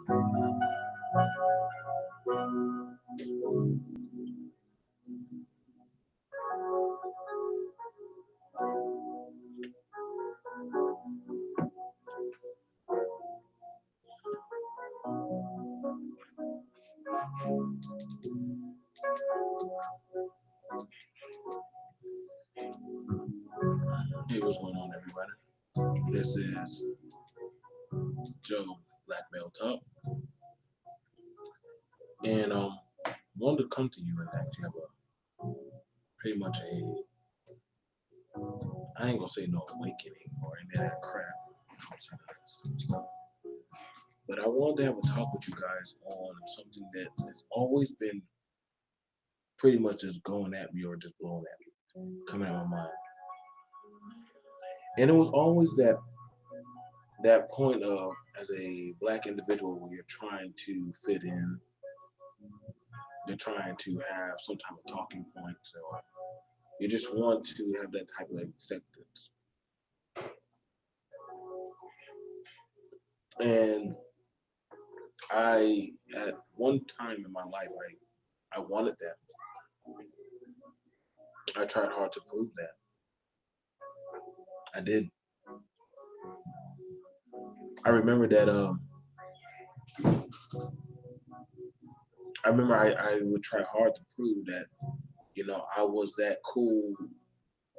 Hey, what's going on, everybody? This is Joe Black Belt Talk, and wanted to come to you and actually have a pretty much I ain't gonna say no awakening or any of that crap, stuff, but I wanted to have a talk with you guys on something that has always been pretty much just going at me or just blowing at me, coming out of my mind, and it was always that point of, as a black individual, where you're trying to fit in, you're trying to have some type of talking points, or you just want to have that type of acceptance. And at one time in my life, I wanted that. I tried hard to prove that. I did. I remember that. I remember I would try hard to prove that, I was that cool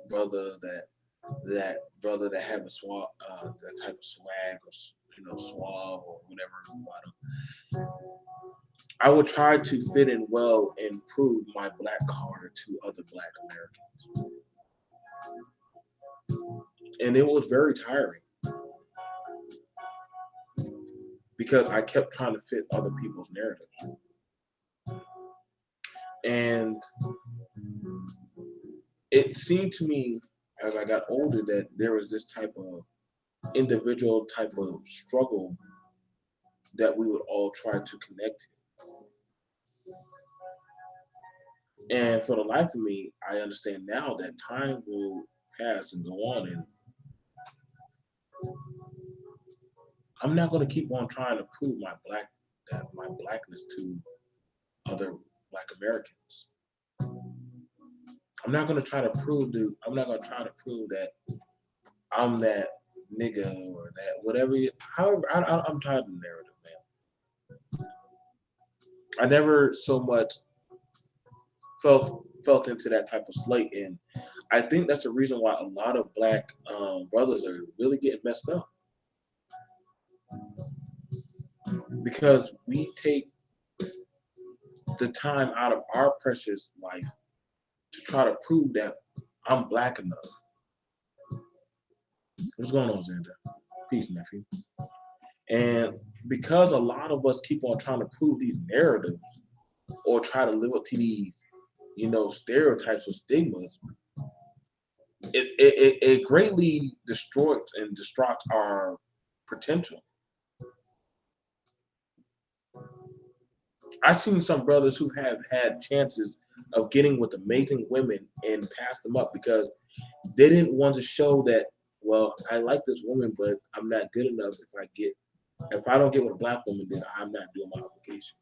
brother, that brother that have a that type of swag, or suave, or whatever about him. I would try to fit in well and prove my black card to other black Americans, and it was very tiring because I kept trying to fit other people's narratives. And it seemed to me, as I got older, that there was this type of individual type of struggle that we would all try to connect to. And for the life of me, I understand now that time will pass and go on, and I'm not going to keep on trying to prove my blackness to other black Americans. I'm not going to try to prove that I'm that nigga or that whatever. However, I'm tired of the narrative, man. I never so much felt into that type of slate, and I think that's the reason why a lot of black brothers are really getting messed up, because we take the time out of our precious life to try to prove that I'm black enough. What's going on, Xander? Peace, nephew. And because a lot of us keep on trying to prove these narratives or try to live up to these, stereotypes or stigmas, it greatly destroys and distracts our potential. I've seen some brothers who have had chances of getting with amazing women and passed them up because they didn't want to show that, well, I like this woman, but I'm not good enough. If I don't get with a black woman, then I'm not doing my obligation.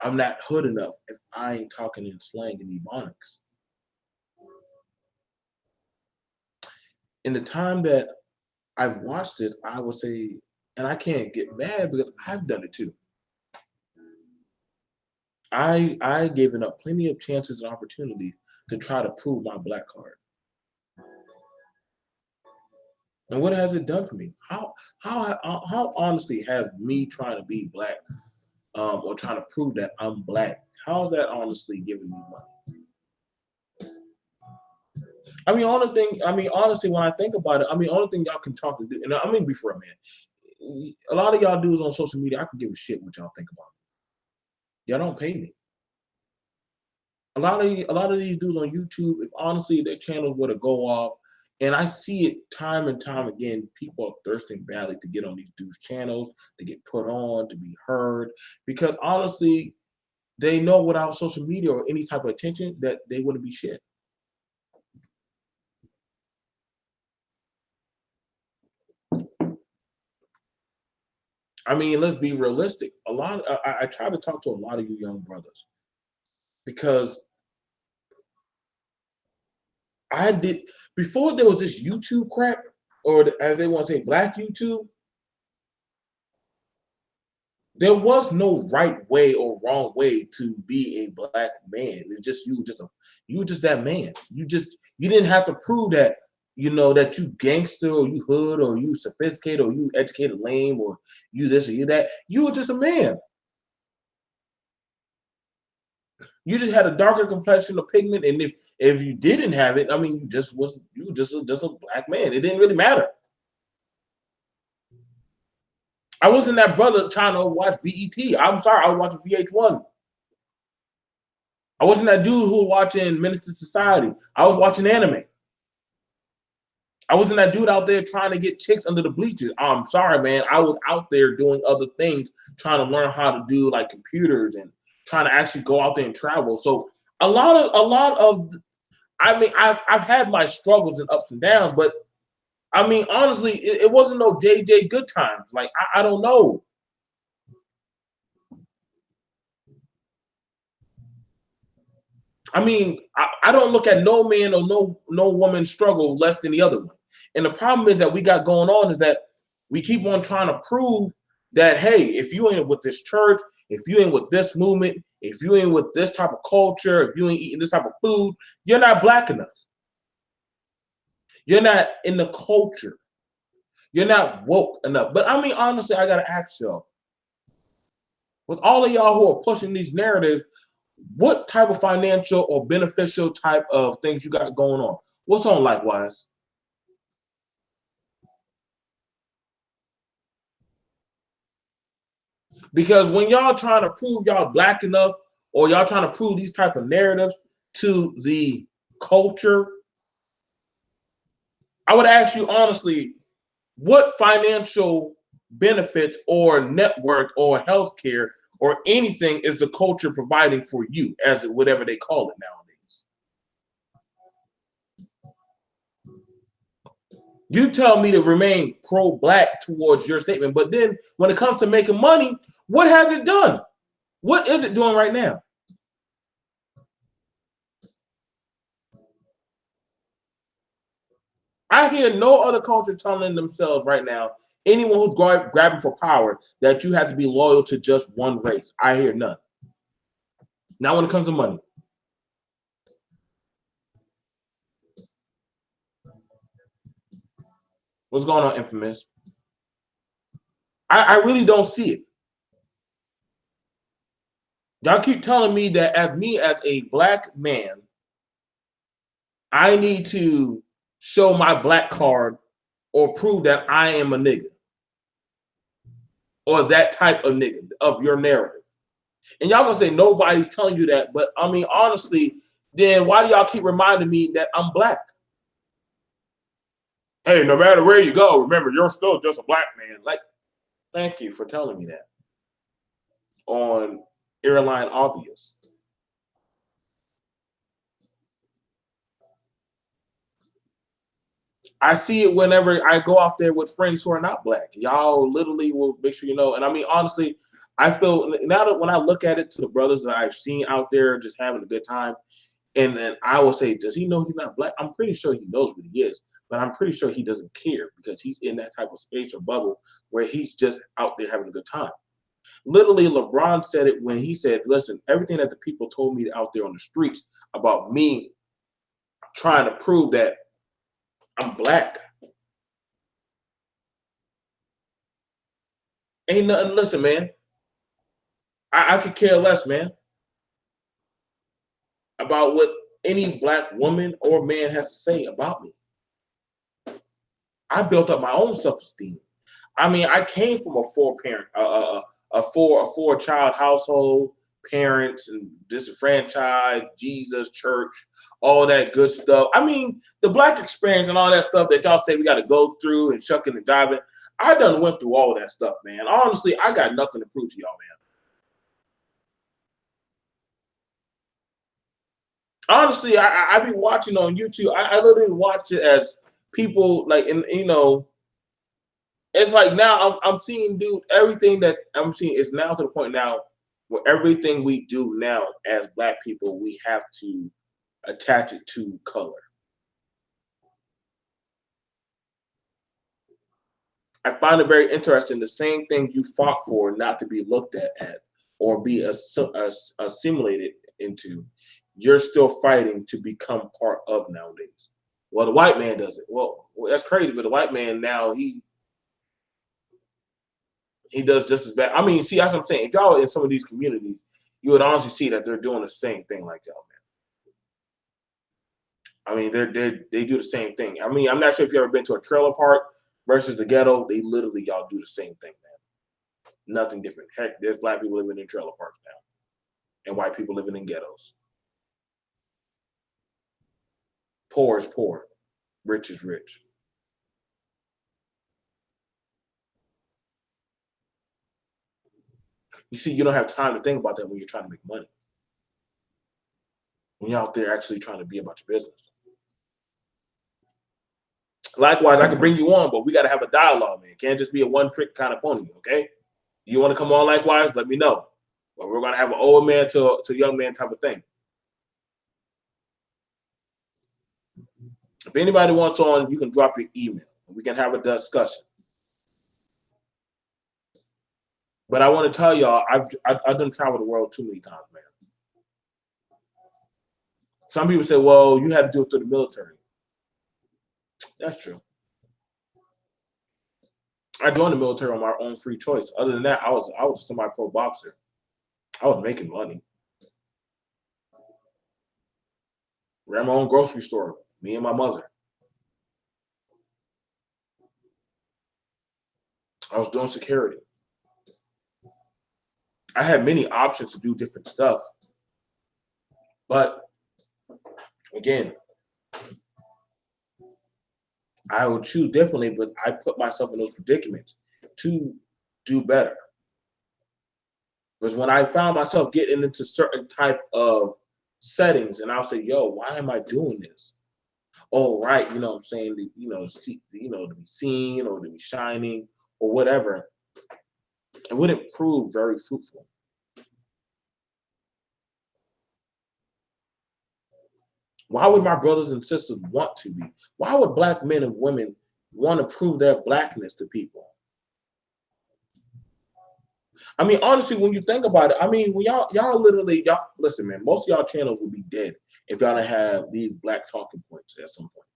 I'm not hood enough if I ain't talking in slang and ebonics. In the time that I've watched it, I would say, and I can't get mad because I've done it too. I given up plenty of chances and opportunities to try to prove my black card. And what has it done for me? How honestly has me trying to be black, or trying to prove that I'm black, how is that honestly giving me money? Honestly, when I think about it, only thing y'all can talk to do, and be for a minute. A lot of y'all dudes on social media, I can give a shit what y'all think about me. Y'all don't pay me. A lot of these dudes on YouTube, if honestly their channels were to go off, and I see it time and time again, people are thirsting badly to get on these dudes' channels, to get put on, to be heard, because honestly, they know without social media or any type of attention that they wouldn't be shit. I mean, let's be realistic. A lot. I try to talk to a lot of you young brothers because I did before there was this YouTube crap, or as they want to say, Black YouTube. There was no right way or wrong way to be a black man. It's just you were just that man. You didn't have to prove that that you gangster or you hood or you sophisticated or you educated lame or you this or you that. You were just a man. You just had a darker complexion of pigment, and if you didn't have it, I mean, you were just a black man. It didn't really matter. I wasn't that brother trying to watch BET. I'm sorry, I was watching VH1. I wasn't that dude who was watching Minister Society. I was watching anime. I wasn't that dude out there trying to get chicks under the bleachers. I'm sorry, man. I was out there doing other things, trying to learn how to do like computers and trying to actually go out there and travel. So a lot of I mean, I've had my struggles and ups and downs, but I mean, honestly, it wasn't no JJ good times. Like I don't know. I mean, I don't look at no man or no woman struggle less than the other one. And the problem is that we got going on is that we keep on trying to prove that hey, if you ain't with this church, if you ain't with this movement, if you ain't with this type of culture, if you ain't eating this type of food, you're not black enough. You're not in the culture. You're not woke enough. But I mean, honestly, I gotta ask y'all, with all of y'all who are pushing these narratives, what type of financial or beneficial type of things you got going on? What's on Likewise? Because when y'all trying to prove y'all black enough, or y'all trying to prove these type of narratives to the culture, I would ask you honestly, what financial benefits or network or healthcare or anything is the culture providing for you, as whatever they call it nowadays? You tell me to remain pro-black towards your statement, but then when it comes to making money, what has it done? What is it doing right now? I hear no other culture telling themselves right now, anyone who's grabbing for power, that you have to be loyal to just one race. I hear none. Not when it comes to money. What's going on, Infamous? I really don't see it. Y'all keep telling me that as me as a black man, I need to show my black card or prove that I am a nigga or that type of nigga of your narrative. And y'all gonna say nobody telling you that, but I mean honestly, then why do y'all keep reminding me that I'm black? Hey, no matter where you go, remember you're still just a black man. Like, thank you for telling me that on Airline Obvious. I see it whenever I go out there with friends who are not black. Y'all literally will make sure you know. And I mean, honestly, I feel now that when I look at it to the brothers that I've seen out there just having a good time, and then I will say, does he know he's not black? I'm pretty sure he knows what he is, but I'm pretty sure he doesn't care because he's in that type of space or bubble where he's just out there having a good time. Literally, LeBron said it when he said, listen, everything that the people told me out there on the streets about me trying to prove that I'm black. Ain't nothing. Listen, man, I could care less, man, about what any black woman or man has to say about me. I built up my own self-esteem. I mean, I came from a four-parent, a four child household, parents and disenfranchised, Jesus, church, all that good stuff. I mean, the black experience and all that stuff that y'all say we got to go through and shucking and jiving. I done went through all that stuff, man. Honestly, I got nothing to prove to y'all, man. Honestly, I be watching on YouTube. I literally watch it as people like, and It's like now I'm seeing, dude, everything that I'm seeing is now to the point now where everything we do now as black people, we have to attach it to color. I find it very interesting. The same thing you fought for not to be looked at or be assimilated into, you're still fighting to become part of nowadays. Well, the white man does it. Well, that's crazy, but the white man now he does just as bad. I mean, see, that's what I'm saying. If y'all in some of these communities, you would honestly see that they're doing the same thing like y'all, man. I mean, they do the same thing. I mean, I'm not sure if you ever been to a trailer park versus the ghetto. They literally y'all do the same thing, man. Nothing different. Heck, there's black people living in trailer parks now, and white people living in ghettos. Poor is poor, rich is rich. You see, you don't have time to think about that when you're trying to make money. When you're out there actually trying to be about your business. Likewise, I can bring you on, but we got to have a dialogue, man. It can't just be a one-trick kind of pony, okay? You want to come on likewise? Let me know. But we're going to have an old man to young man type of thing. If anybody wants on, you can drop your email. We can have a discussion. But I want to tell y'all, I've done travel the world too many times, man. Some people say, well, you had to do it through the military. That's true. I joined the military on my own free choice. Other than that, I was a semi-pro boxer. I was making money. Ran my own grocery store, me and my mother. I was doing security. I had many options to do different stuff. But again, I would choose differently, but I put myself in those predicaments to do better. Because when I found myself getting into certain type of settings, and I'll say, "Yo, why am I doing this?" Oh, right, you know what I'm saying, to be seen or to be shining or whatever, it wouldn't prove very fruitful. Why would my brothers and sisters want to be? Why would black men and women want to prove their blackness to people? I mean, honestly, when you think about it, I mean, when y'all literally y'all listen, man. Most of y'all channels would be dead if y'all didn't have these black talking points at some point.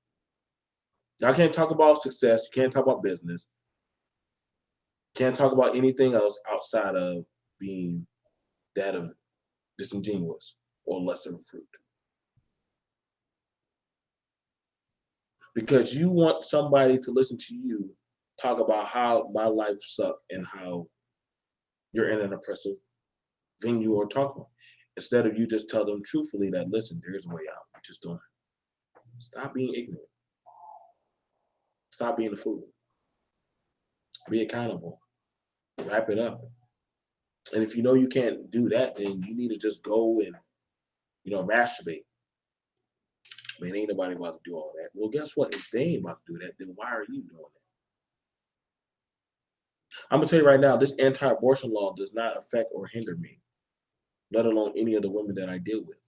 Y'all can't talk about success. You can't talk about business. Can't talk about anything else outside of being that of disingenuous or lesser fruit. Because you want somebody to listen to you talk about how my life sucked and how you're in an oppressive venue or talk about. Instead of you just tell them truthfully that, listen, there's a way out. You just don't. Stop being ignorant. Stop being a fool. Be accountable. Wrap it up. And if you know you can't do that, then you need to just go and, masturbate. Man, ain't nobody about to do all that. Well, guess what? If they ain't about to do that, then why are you doing it? I'm gonna tell you right now, this anti-abortion law does not affect or hinder me, let alone any of the women that I deal with.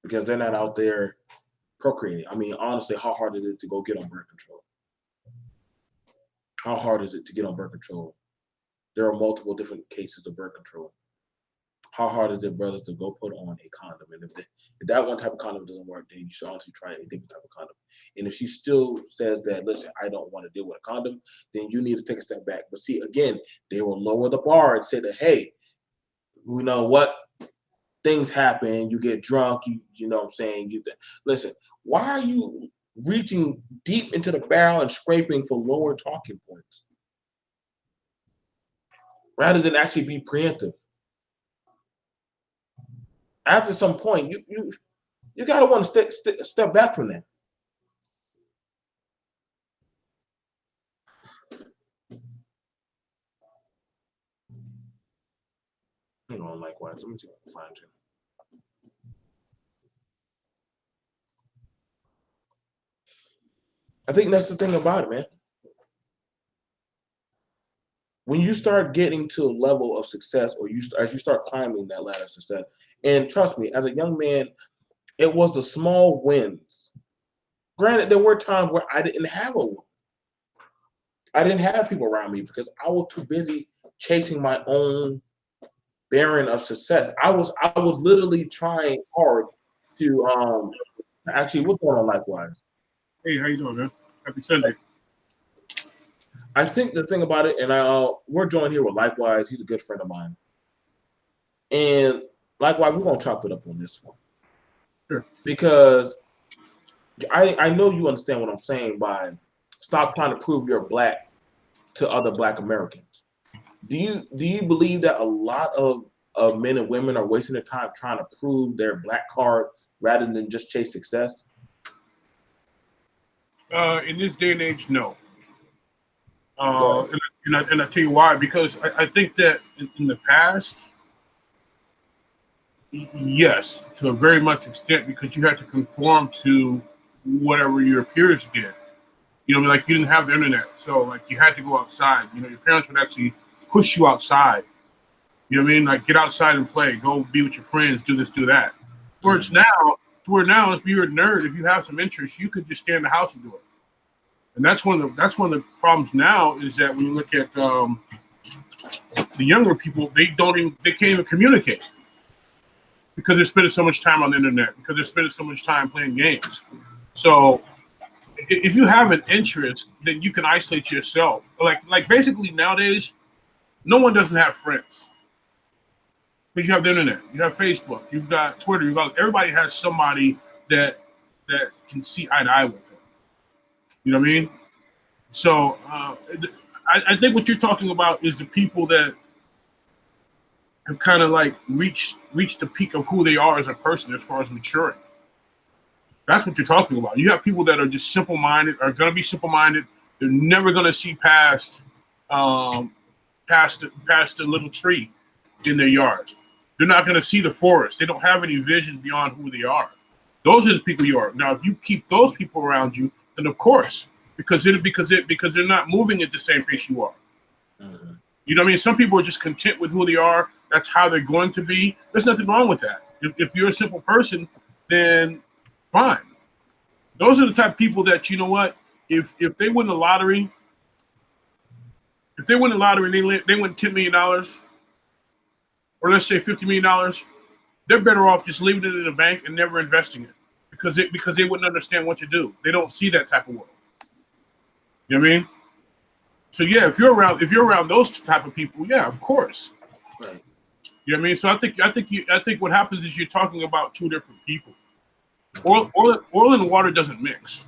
Because they're not out there procreating. I mean, honestly, how hard is it to go get on birth control? How hard is it to get on birth control? There are multiple different cases of birth control. How hard is it, brothers, to go put on a condom? And if that one type of condom doesn't work, then you should honestly try a different type of condom. And if she still says that, listen, I don't want to deal with a condom, then you need to take a step back. But see, again, they will lower the bar and say that, hey, you know what? Things happen. You get drunk. You know what I'm saying? Listen. Why are you reaching deep into the barrel and scraping for lower talking points rather than actually be preemptive? After some point, you gotta want to step back from that. Hang on, likewise. Let me see if I can find you. I think that's the thing about it, man. When you start getting to a level of success, or as you start climbing that ladder of success, and trust me, as a young man, it was the small wins. Granted, there were times where I didn't have a win. I didn't have people around me because I was too busy chasing my own barren of success. I was literally trying hard to actually, what's going on likewise? Hey, how you doing, man? Happy Sunday. I think the thing about it, and we're joined here with Likewise. He's a good friend of mine. And Likewise, we're gonna chop it up on this one. Sure. Because I know you understand what I'm saying by stop trying to prove you're black to other black Americans. Do you believe that a lot of men and women are wasting their time trying to prove their black card rather than just chase success? In this day and age, no. And I tell you why. Because I think that in the past, yes, to a very much extent, because you had to conform to whatever your peers did. You know, like you didn't have the internet, so like you had to go outside. You know, your parents would actually push you outside. You know what I mean? Like get outside and play, go be with your friends, do this, do that. Where now, if you're a nerd, if you have some interest, you could just stay in the house and do it. And that's one of the problems now is that when you look at the younger people, they can't even communicate because they're spending so much time on the internet, because they're spending so much time playing games. So if you have an interest, then you can isolate yourself. Like basically nowadays, no one doesn't have friends. Because you have the internet, you have Facebook, you've got Twitter, everybody has somebody that can see eye to eye with them. You know what I mean? So I think what you're talking about is the people that have kind of like reached the peak of who they are as a person as far as maturing. That's what you're talking about. You have people that are just simple-minded, are going to be simple-minded. They're never going to see past the little tree in their yard. They're not going to see the forest. They don't have any vision beyond who they are. Those are the people you are. Now, if you keep those people around you, then of course, because they're not moving at the same pace you are. Mm-hmm. You know what I mean? Some people are just content with who they are. That's how they're going to be. There's nothing wrong with that. If you're a simple person, then fine. Those are the type of people that, you know what, if they win the lottery, and they win $10 million, or let's say $50 million, they're better off just leaving it in the bank and never investing it because they wouldn't understand what to do. They don't see that type of world. You know what I mean? So yeah, if you're around those type of people, yeah, of course. Right. You know what I mean? So I think what happens is you're talking about two different people. Oil and water doesn't mix.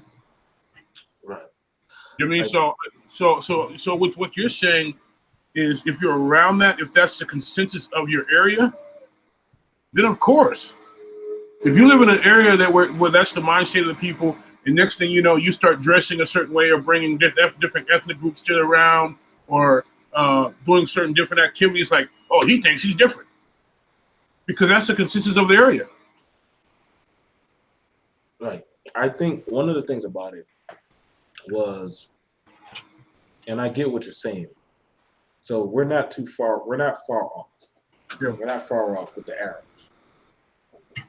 Right. You know what I mean? So with what you're saying is if you're around that, if that's the consensus of your area, then of course. If you live in an area where that's the mind state of the people, and next thing you know, you start dressing a certain way or bringing different ethnic groups to around or doing certain different activities like, oh, he thinks he's different. Because that's the consensus of the area. Right. I think one of the things about it was, and I get what you're saying. So we're not far off. Yeah. We're not far off with the Arabs.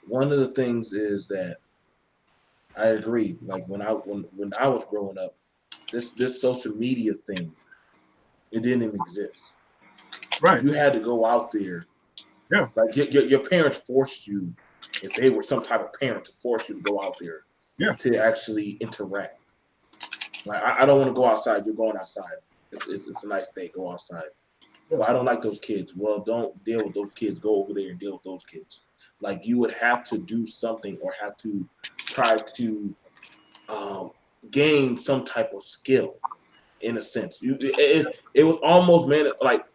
One of the things is that I agree. Like when I was growing up, this social media thing, it didn't even exist. Right. You had to go out there. Yeah. Like your parents forced you, if they were some type of parent, to force you to go out there. Yeah. To actually interact. Like I don't want to go outside. You're going outside. It's a nice day. Go outside. Yeah. Well, I don't like those kids. Well, don't deal with those kids. Go over there and deal with those kids. Like you would have to do something or have to try to gain some type of skill, in a sense. It was almost, man, like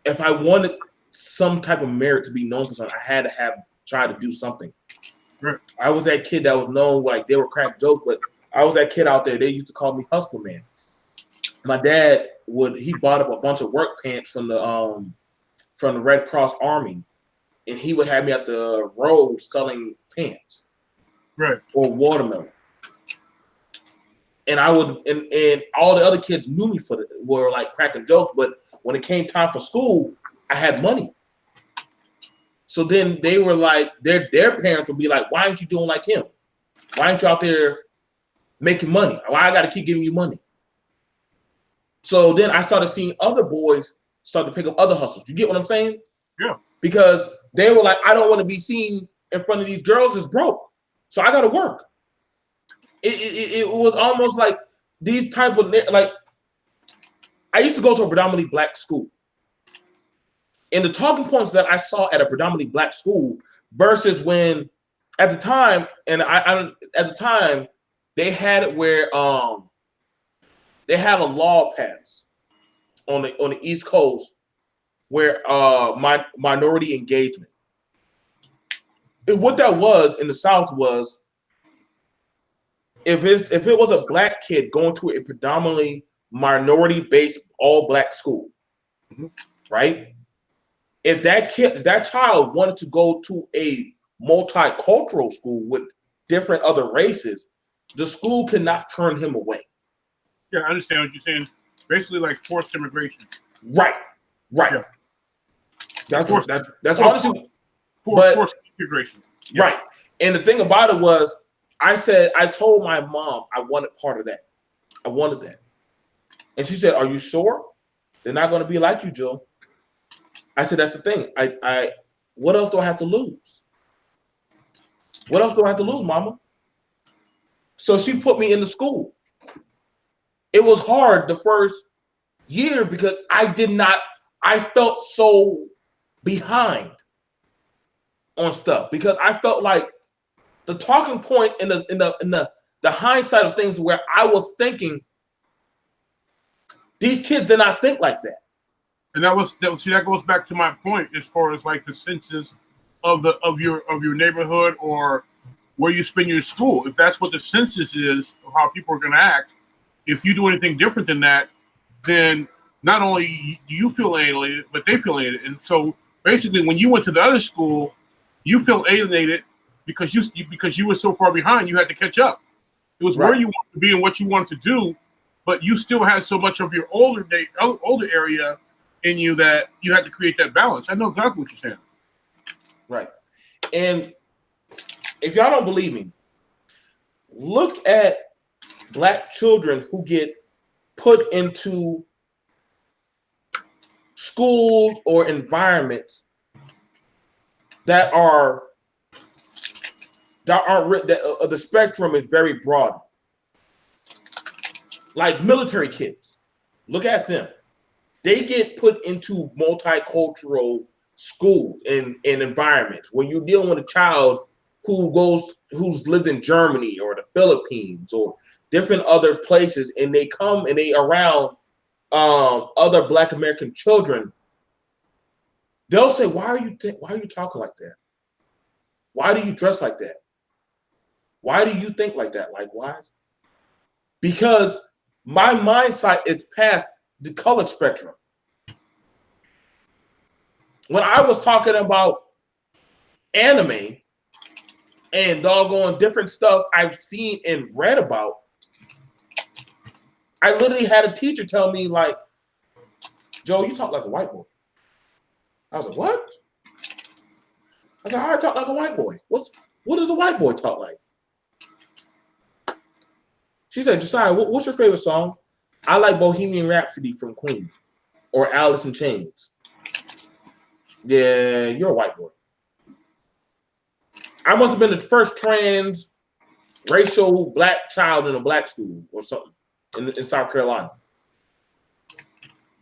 if I wanted some type of merit to be known for something, I had to try to do something. Right. I was that kid that was known, like they were crack jokes, but I was that kid out there. They used to call me Hustler Man. My dad he bought up a bunch of work pants from the Red Cross Army, and he would have me at the road selling pants, right, or watermelon. and I would, and all the other kids knew me were like cracking jokes. But when it came time for school, I had money. So then they were like, their parents would be like, "Why aren't you doing like him? Why aren't you out there making money? Why I got to keep giving you money?" So then I started seeing other boys start to pick up other hustles. You get what I'm saying? Yeah. Because they were like, "I don't want to be seen in front of these girls as broke, so I got to work." It was almost like these type of, like, I used to go to a predominantly black school, and the talking points that I saw at a predominantly black school versus when at the time, and I at the time they had it where they had a law passed on the East Coast where minority engagement. And what that was in the South was, if it was a black kid going to a predominantly minority-based all-black school, right? If that child wanted to go to a multicultural school with different other races, the school could not turn him away. Yeah, I understand what you're saying. Basically, like forced immigration. Right. Yeah. That's honestly, forced immigration. Yeah. Right. And the thing about it was, I told my mom I wanted part of that. I wanted that. And she said, "Are you sure? They're not going to be like you, Joe." I said, "That's the thing. I what else do I have to lose? What else do I have to lose, Mama?" So she put me in the school. It was hard the first year because I felt so behind on stuff, because I felt like the talking point in the hindsight of things, where I was thinking these kids did not think like that. And that goes back to my point as far as like the census of your neighborhood or where you spend your school. If that's what the census is of how people are going to act, if you do anything different than that, then not only do you feel alienated, but they feel alienated. And so basically, when you went to the other school, you feel alienated because you were so far behind, you had to catch up. It was right. Where you wanted to be and what you wanted to do, but you still had so much of your older area in you that you had to create that balance. I know exactly what you're saying. Right. And if y'all don't believe me, look at black children who get put into schools or environments that aren't the spectrum is very broad. Like military kids, look at them. They get put into multicultural schools and environments where you're dealing with a child who's lived in Germany or the Philippines or different other places, and they come and they around other Black American children. They'll say, why are you talking like that? Why do you dress like that? Why do you think like that? Likewise, because my mindset is past the color spectrum. When I was talking about anime and doggone different stuff I've seen and read about, I literally had a teacher tell me, like, "Joe, you talk like a white boy." I was like, "What?" I said, "How I talk like a white boy? What does a white boy talk like?" She said, "Josiah, what's your favorite song?" "I like Bohemian Rhapsody from Queen or Alice in Chains." "Yeah, you're a white boy." I must have been the first trans racial black child in a black school or something in South Carolina.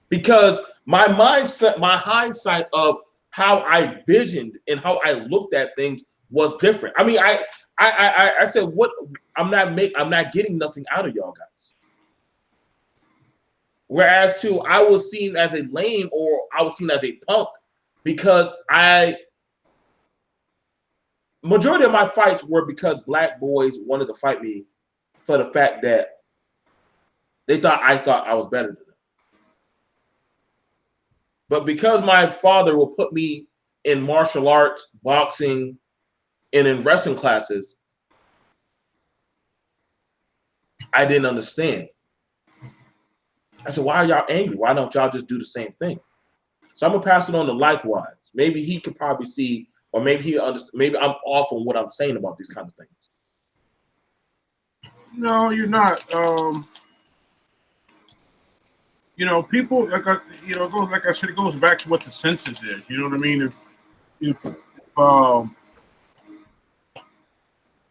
Because my mindset, my hindsight of how I visioned and how I looked at things was different. I mean, I said, "What? I'm not getting nothing out of y'all guys." Whereas I was seen as a lame, or I was seen as a punk, because majority of my fights were because black boys wanted to fight me for the fact that I thought I was better than them. But because my father will put me in martial arts, boxing, and in wrestling classes, I didn't understand. I said, why are y'all angry? Why don't y'all just do the same thing? So I'm gonna pass it on to likewise. Maybe he could probably see, or maybe he understand. Maybe I'm off on what I'm saying about these kind of things. No, you're not. People like I said, it goes back to what the census is. You know what I mean?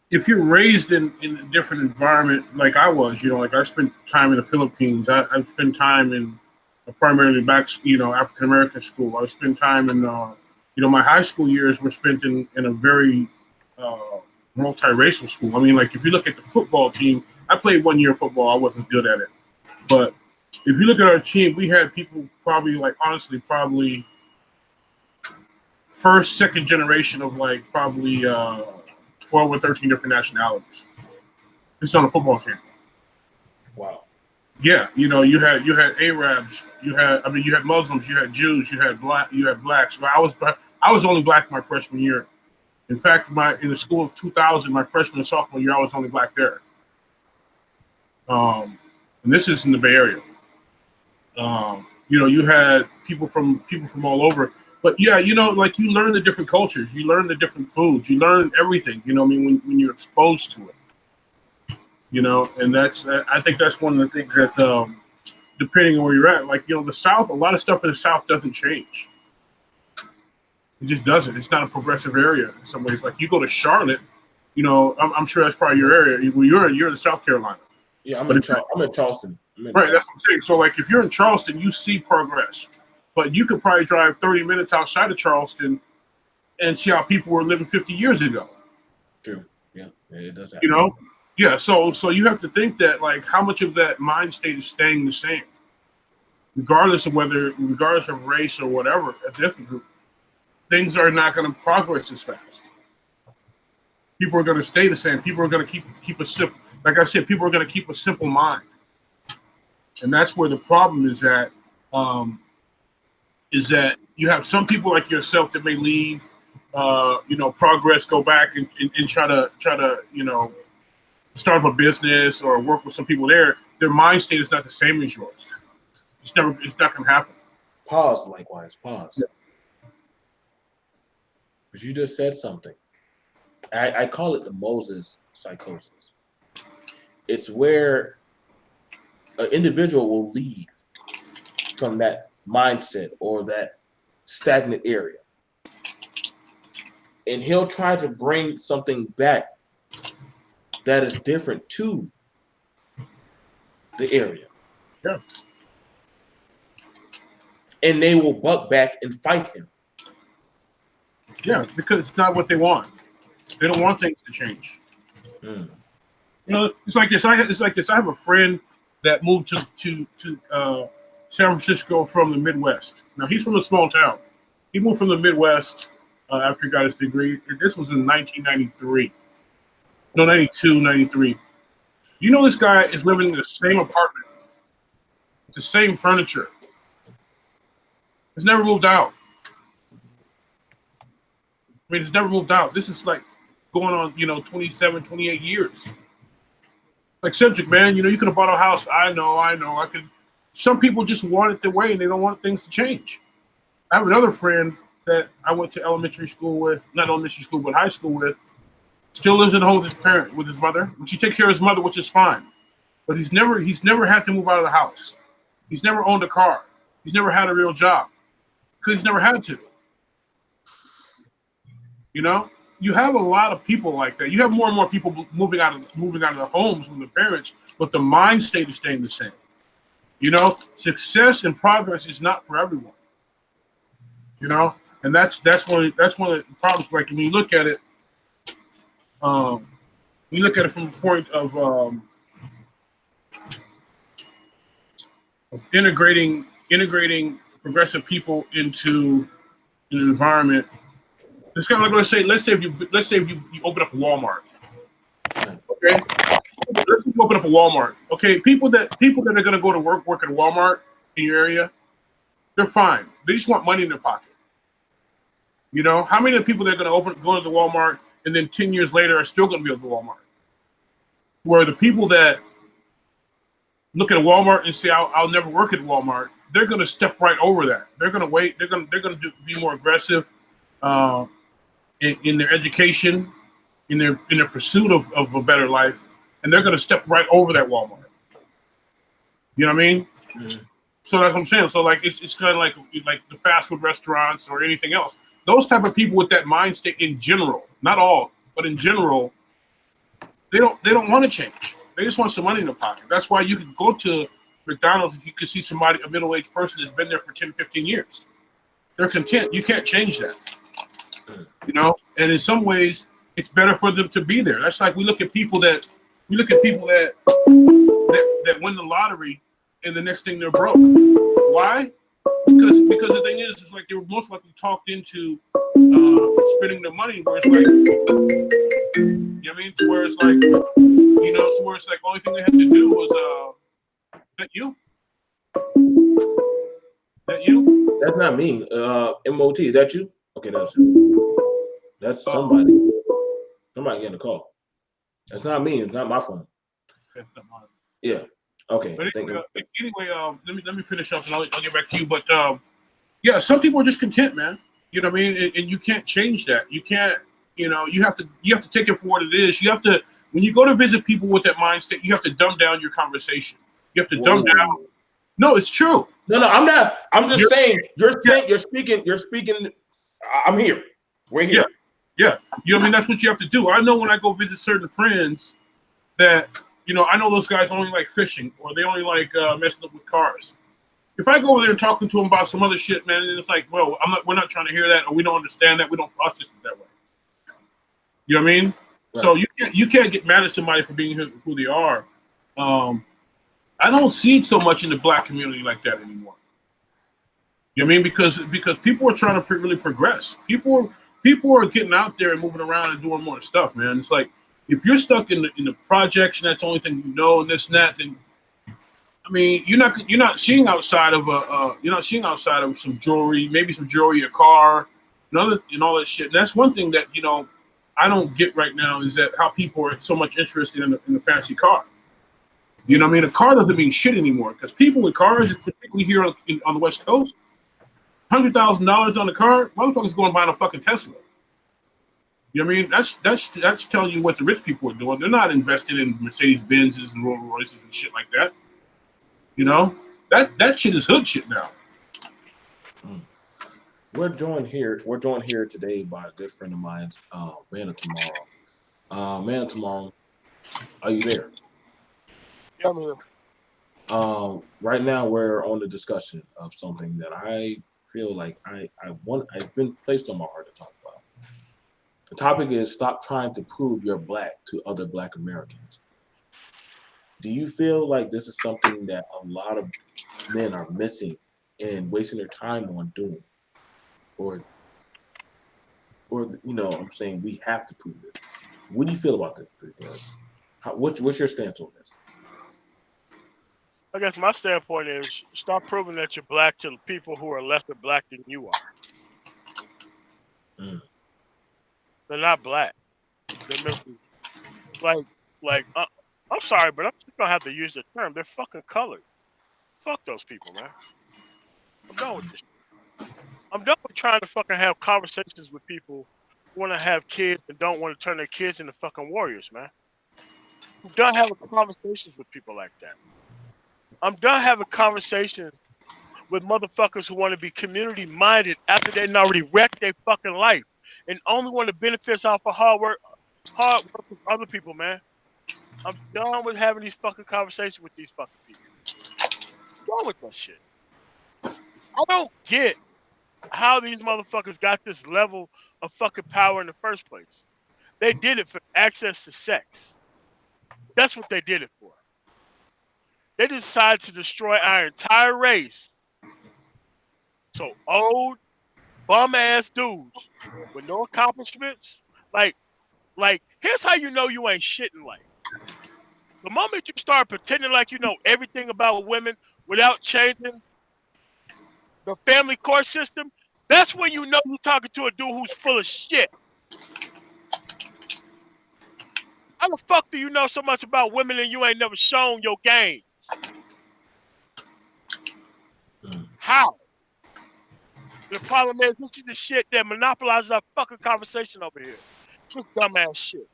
If you're raised in a different environment, like I was, like I spent time in the Philippines. I spent time in a primarily black, African American school. I spent time in, my high school years were spent in a very multiracial school. I mean, like if you look at the football team, I played 1 year of football. I wasn't good at it, but if you look at our team, we had people probably probably first, second generation of probably 12 or 13 different nationalities. This is on a football team. Wow. Yeah, you had Arabs, you had Muslims, you had Jews, you had blacks. I was only black my freshman year. In fact, in the school of 2000, my freshman and sophomore year, I was only black there. And this is in the Bay Area. You had people from all over. But yeah, you learn the different cultures, you learn the different foods, you learn everything. When you're exposed to it. And I think that's one of the things that, depending on where you're at, the South, a lot of stuff in the South doesn't change. It just doesn't. It's not a progressive area in some ways. Like you go to Charlotte, I'm sure that's probably your area. Well, you're in South Carolina. Yeah, I'm in Charleston. Right, that's what I'm saying. So if you're in Charleston, you see progress. But you could probably drive 30 minutes outside of Charleston and see how people were living 50 years ago. True. Yeah, it does happen. Yeah, so you have to think that how much of that mind state is staying the same, regardless of race or whatever, a different group. Things are not going to progress as fast. People are going to stay the same. People are going to keep a simple, like I said, people are going to keep a simple mind, and that's where the problem is at. Is that you have some people like yourself that may leave, progress, go back and try to start up a business or work with some people there. Their mind state is not the same as yours. It's not going to happen. Pause. Likewise. Pause. Yeah. Because you just said something. I call it the Moses psychosis. It's where an individual will leave from that mindset or that stagnant area, and he'll try to bring something back that is different to the area. Yeah. And they will buck back and fight him. Yeah, because it's not what they want. They don't want things to change. Mm. It's like this. I have a friend that moved to San Francisco from the Midwest. Now he's from a small town. He moved from the Midwest after he got his degree. This was in 1993. No, 92, 93. This guy is living in the same apartment, the same furniture. He's never moved out. He's never moved out. This is going on, 27, 28 years. Like Cedric, man, you could have bought a house. I know. I could. Some people just want it their way and they don't want things to change. I have another friend that I went to elementary school with, not elementary school, but high school with. Still lives at home with his mother, which he takes care of his mother, which is fine. But he's never had to move out of the house. He's never owned a car. He's never had a real job because he's never had to. You have a lot of people like that. You have more and more people moving out of their homes from their parents, but the mind state is staying the same. Success and progress is not for everyone. And that's one of the problems. Like when you look at it, from the point of integrating progressive people into an environment. It's kind of like let's say if you open up a Walmart, okay? Let's say you open up a Walmart, okay? People that are going to go to work at a Walmart in your area, they're fine. They just want money in their pocket. How many of the people that are going to go to the Walmart and then 10 years later are still going to be at the Walmart? Where the people that look at a Walmart and say, I'll never work at Walmart, they're going to step right over that. They're going to wait. They're going to be more aggressive in their education, in their pursuit of a better life, and they're going to step right over that Walmart. You know what I mean? Mm-hmm. So that's what I'm saying. So like it's kind of like the fast food restaurants or anything else. Those type of people with that mind state in general, not all, but in general, they don't want to change. They just want some money in their pocket. That's why you can go to McDonald's if you can see somebody, a middle-aged person that's been there for 10, 15 years. They're content. You can't change that. You know? And in some ways, it's better for them to be there. That's like we look at people that win the lottery and the next thing they're broke. Why? Because the thing is like they were most likely talked into spending their money where it's like, you know what I mean? To where it's like, you know, to where it's like the only thing they had to do was that you? That you? That's not me. MOT, is that you? Okay, that's you. That's somebody. Somebody getting a call. That's not me. It's not my phone. Yeah. Okay. But anyway, let me finish up and I'll get back to you. But yeah, some people are just content, man. You know what I mean? And you can't change that. You can't. You know, you have to take it for what it is. You have to, when you go to visit people with that mindset, you have to dumb down your conversation. You have to dumb down. No, it's true. No, I'm not. I'm just saying. You're speaking. You're speaking. I'm here. We're here. Yeah. You know what I mean? That's what you have to do. I know when I go visit certain friends that, you know, I know those guys only like fishing or they only like messing up with cars. If I go over there and talking to them about some other shit, man, and it's like, well, we're not trying to hear that, or we don't understand that, we don't process it that way. You know what I mean? Right. So you can't get mad at somebody for being who they are. I don't see it so much in the black community like that anymore. You know what I mean? Because people are trying to really progress. People are getting out there and moving around and doing more stuff, man. It's like if you're stuck in the projects and that's the only thing you know and this and that, then I mean you're not seeing outside of some jewelry, maybe some jewelry, a car, and all that shit. And that's one thing that, you know, I don't get right now is that how people are so much interested in the fancy car. You know what I mean? A car doesn't mean shit anymore because people with cars, particularly here on the West Coast, $100,000 on the car, motherfuckers going buying a fucking Tesla. You know what I mean? That's telling you what the rich people are doing. They're not invested in Mercedes Benzes and Rolls Royces and shit like that. You know, that shit is hood shit now. We're joined here today by a good friend of mine, Man of Tomorrow. Man of Tomorrow, are you there? Yeah, I'm here. Right now we're on the discussion of something that I feel like I've been placed on my heart to talk about. The topic is stop trying to prove you're black to other black Americans. Do you feel like this is something that a lot of men are missing and wasting their time on doing? Or you know, I'm saying we have to prove it. What do you feel about this? Because what's your stance on this? I guess my standpoint is stop proving that you're black to people who are lesser black than you are. They're not black. They're missing. I'm sorry, but I'm just gonna have to use the term. They're fucking colored. Fuck those people, man. I'm done with this shit. I'm done with trying to fucking have conversations with people who want to have kids and don't want to turn their kids into fucking warriors, man. I'm done having conversations with people like that. I'm done having conversations with motherfuckers who want to be community minded after they already wrecked their fucking life and only want the benefits off of hard work with other people, man. I'm done with having these fucking conversations with these fucking people. I'm done with that shit. I don't get how these motherfuckers got this level of fucking power in the first place. They did it for access to sex. That's what they did it for. They decided to destroy our entire race. So old, bum-ass dudes with no accomplishments, like, here's how you know you ain't shit in life. The moment you start pretending like you know everything about women without changing the family court system, that's when you know you're talking to a dude who's full of shit. How the fuck do you know so much about women and you ain't never shown your game? How? The problem is, this is the shit that monopolizes our fucking conversation over here. This dumbass shit.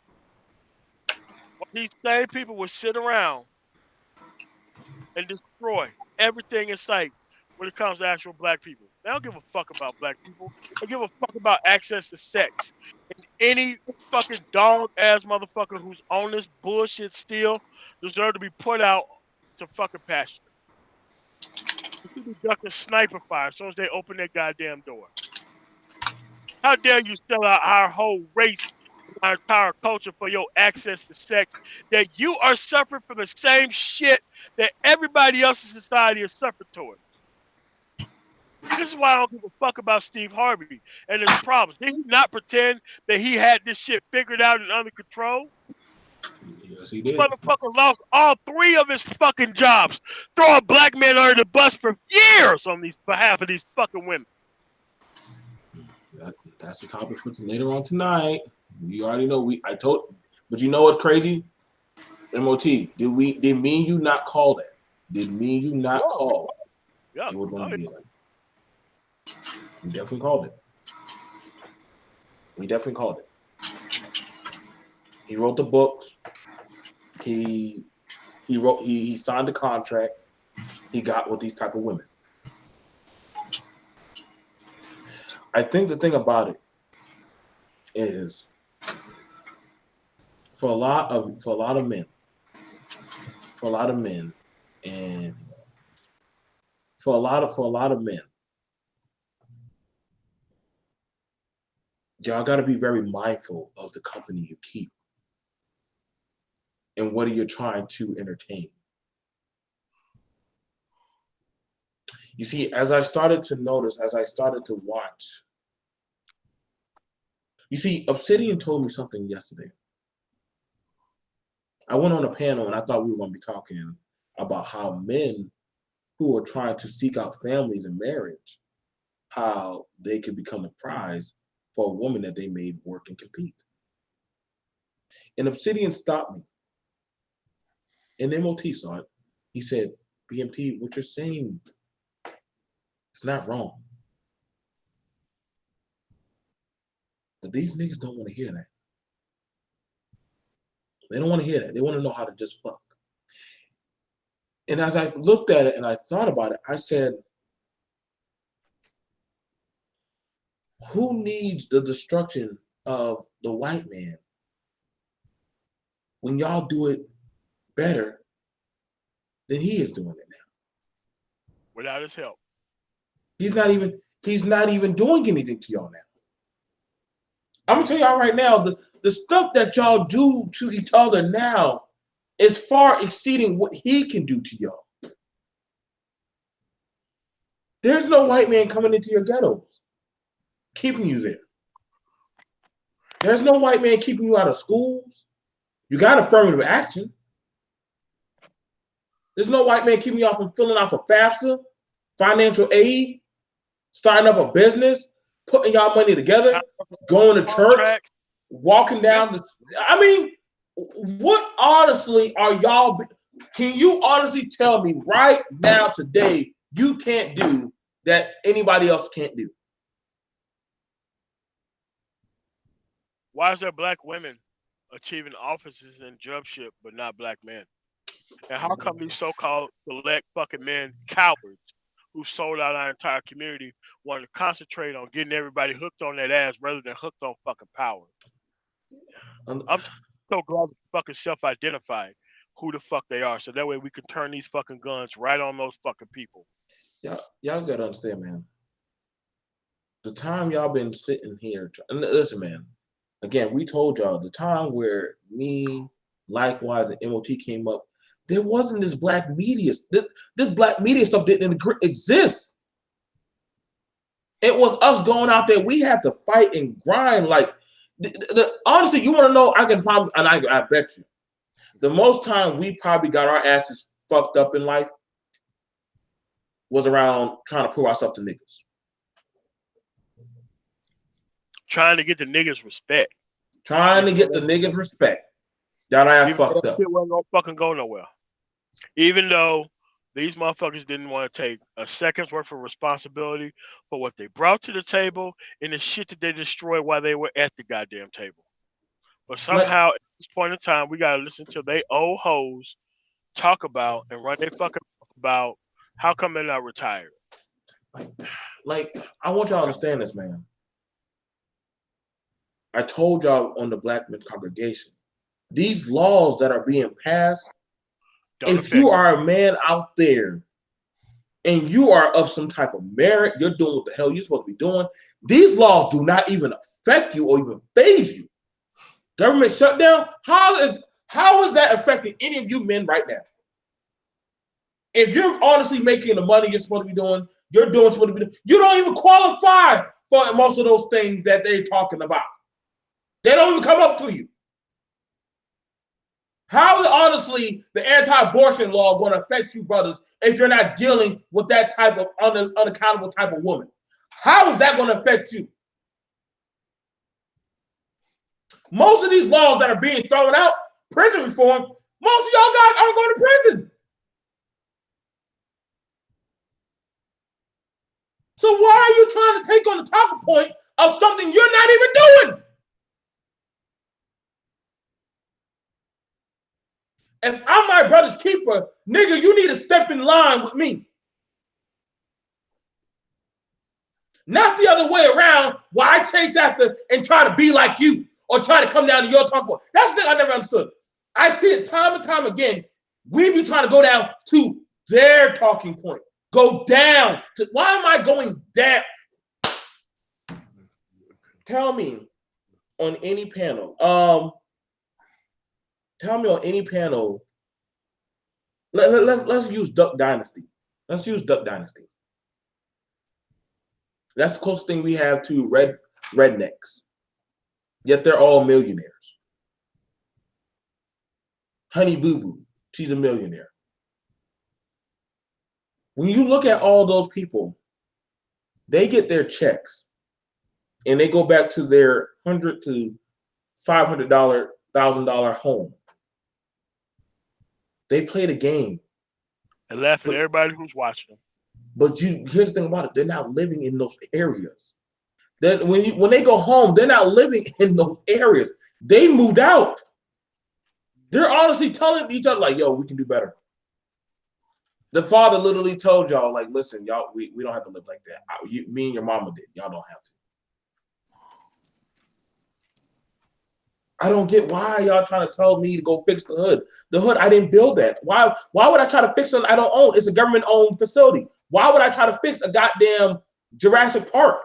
These same people will sit around and destroy everything in sight when it comes to actual black people. They don't give a fuck about black people. They give a fuck about access to sex. And any fucking dog-ass motherfucker who's on this bullshit still deserve to be put out to fucking pasture. You should be ducking sniper fire as soon as they open their goddamn door. How dare you sell out our whole race, our entire culture for your access to sex, that you are suffering from the same shit that everybody else in society is suffering toward. This is why I don't give a fuck about Steve Harvey and his problems. Did he not pretend that he had this shit figured out and under control? Yes, he This did. motherfucker lost all 3 of his fucking jobs, throwing black men under the bus for years on behalf of these fucking women. That's the topic for later on tonight. You already know but you know what's crazy? MOT, did me and you not call that? Did me and you not call? Yeah. It was going to be like. We definitely called it. We definitely called it. He wrote the books. He signed the contract. He got with these type of women. I think the thing about it is for a lot of men, and for a lot of men, y'all got to be very mindful of the company you keep and what are you trying to entertain. You see, as I started to notice, as I started to watch, you see, Obsidian told me something yesterday. I went on a panel and I thought we were going to be talking about how men who are trying to seek out families and marriage, how they could become a prize for a woman that they made work and compete. And Obsidian stopped me. And MOT saw it. He said, BMT, what you're saying, it's not wrong. But these niggas don't want to hear that. They don't want to hear that. They want to know how to just fuck. And as I looked at it and I thought about it, I said, who needs the destruction of the white man when y'all do it better than he is doing it now? Without his help. He's not even doing anything to y'all now. I'm gonna tell y'all right now, the stuff that y'all do to each other now is far exceeding what he can do to y'all. There's no white man coming into your ghettos, keeping you there. There's no white man keeping you out of schools. You got affirmative action. There's no white man keeping y'all from filling out for FAFSA, financial aid, starting up a business, putting y'all money together, going to church, walking down the. I mean, what honestly are y'all? Can you honestly tell me right now, today, you can't do that anybody else can't do? Why is there black women achieving offices in judgeship but not black men? And how come these so-called select fucking men, cowards, who sold out our entire community, want to concentrate on getting everybody hooked on that ass rather than hooked on fucking power? I'm so glad to fucking self-identify who the fuck they are, so that way we can turn these fucking guns right on those fucking people. Y'all gotta understand, man. The time y'all been sitting here, and listen, man. Again, we told y'all the time where me, likewise, and MOT came up, there wasn't this black media. This black media stuff didn't exist. It was us going out there. We had to fight and grind. Like, honestly, you want to know? I can probably, and I bet you, the most time we probably got our asses fucked up in life was around trying to prove ourselves to niggas. Trying to get the niggas respect. Trying to get the niggas respect. Got our ass fucked up. It wasn't gonna fucking go nowhere. Even though These motherfuckers didn't want to take a second's worth of responsibility for what they brought to the table and the shit that they destroyed while they were at the goddamn table. But Like, somehow, at this point in time, we gotta listen to they old hoes talk about and run their fucking mouth about how come they're not retired. like, I want y'all to understand this, man. I told y'all on the Black men's congregation, these laws that are being passed, Don't if you affect are a man out there and you are of some type of merit, you're doing what the hell you're supposed to be doing, these laws do not even affect you or even phase you. Government shutdown, how is that affecting any of you men right now? If you're honestly making the money you're supposed to be doing, you're doing what you're supposed to be doing, you don't even qualify for most of those things that they're talking about. They don't even come up to you. How is honestly the anti-abortion law going to affect you, brothers, if you're not dealing with that type of unaccountable type of woman? How is that going to affect you? Most of these laws that are being thrown out, prison reform, most of y'all guys aren't going to prison. So why are you trying to take on the talking point of something you're not even doing? If I'm my brother's keeper, nigga, you need to step in line with me. Not the other way around where I chase after and try to be like you or try to come down to your talking point. That's the thing I never understood. I see it time and time again. We be trying to go down to their talking point. Go down. Why am I going down? Tell me on any panel. Tell me on any panel. Let's use Duck Dynasty. Let's use Duck Dynasty. That's the closest thing we have to rednecks. Yet they're all millionaires. Honey Boo Boo, she's a millionaire. When you look at all those people, they get their checks and they go back to their $100 to $500,000 home. They play the game and laugh at everybody who's watching them. But here's the thing about it: they're not living in those areas. Then when they go home, they're not living in those areas. They moved out. They're honestly telling each other, like, yo, we can do better. The father literally told y'all, like, listen, y'all, we don't have to live like that. Me and your mama did. Y'all don't have to. I don't get why y'all trying to tell me to go fix the hood. The hood, I didn't build that. Why would I try to fix something I don't own? It's a government-owned facility. Why would I try to fix a goddamn Jurassic Park?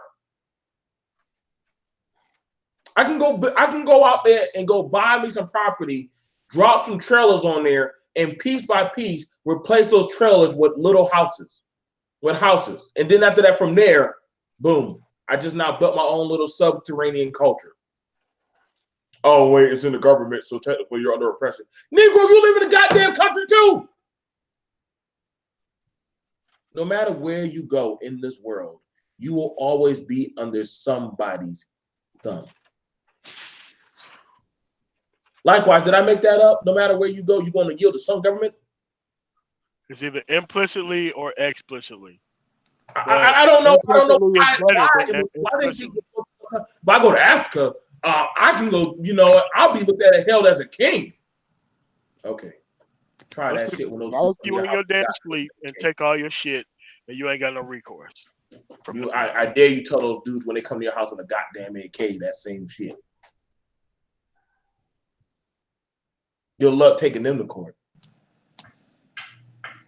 I can go out there and go buy me some property, drop some trailers on there, and piece by piece replace those trailers with little houses, And then after that, from there, boom, I just now built my own little subterranean culture. Oh, wait, it's in the government, so technically you're under oppression. Negro, you live in the goddamn country too. No matter where you go in this world, you will always be under somebody's thumb. Likewise, did I make that up? No matter where you go, you're going to yield to some government? It's either implicitly or explicitly. I don't know. I don't know why they think if I go to Africa, I can go, I'll be looked at as hell as a king. Okay. Try that shit when those you in your damn sleep and take all your shit and you ain't got no recourse. I dare you tell those dudes when they come to your house with a goddamn AK that same shit. Good luck taking them to court.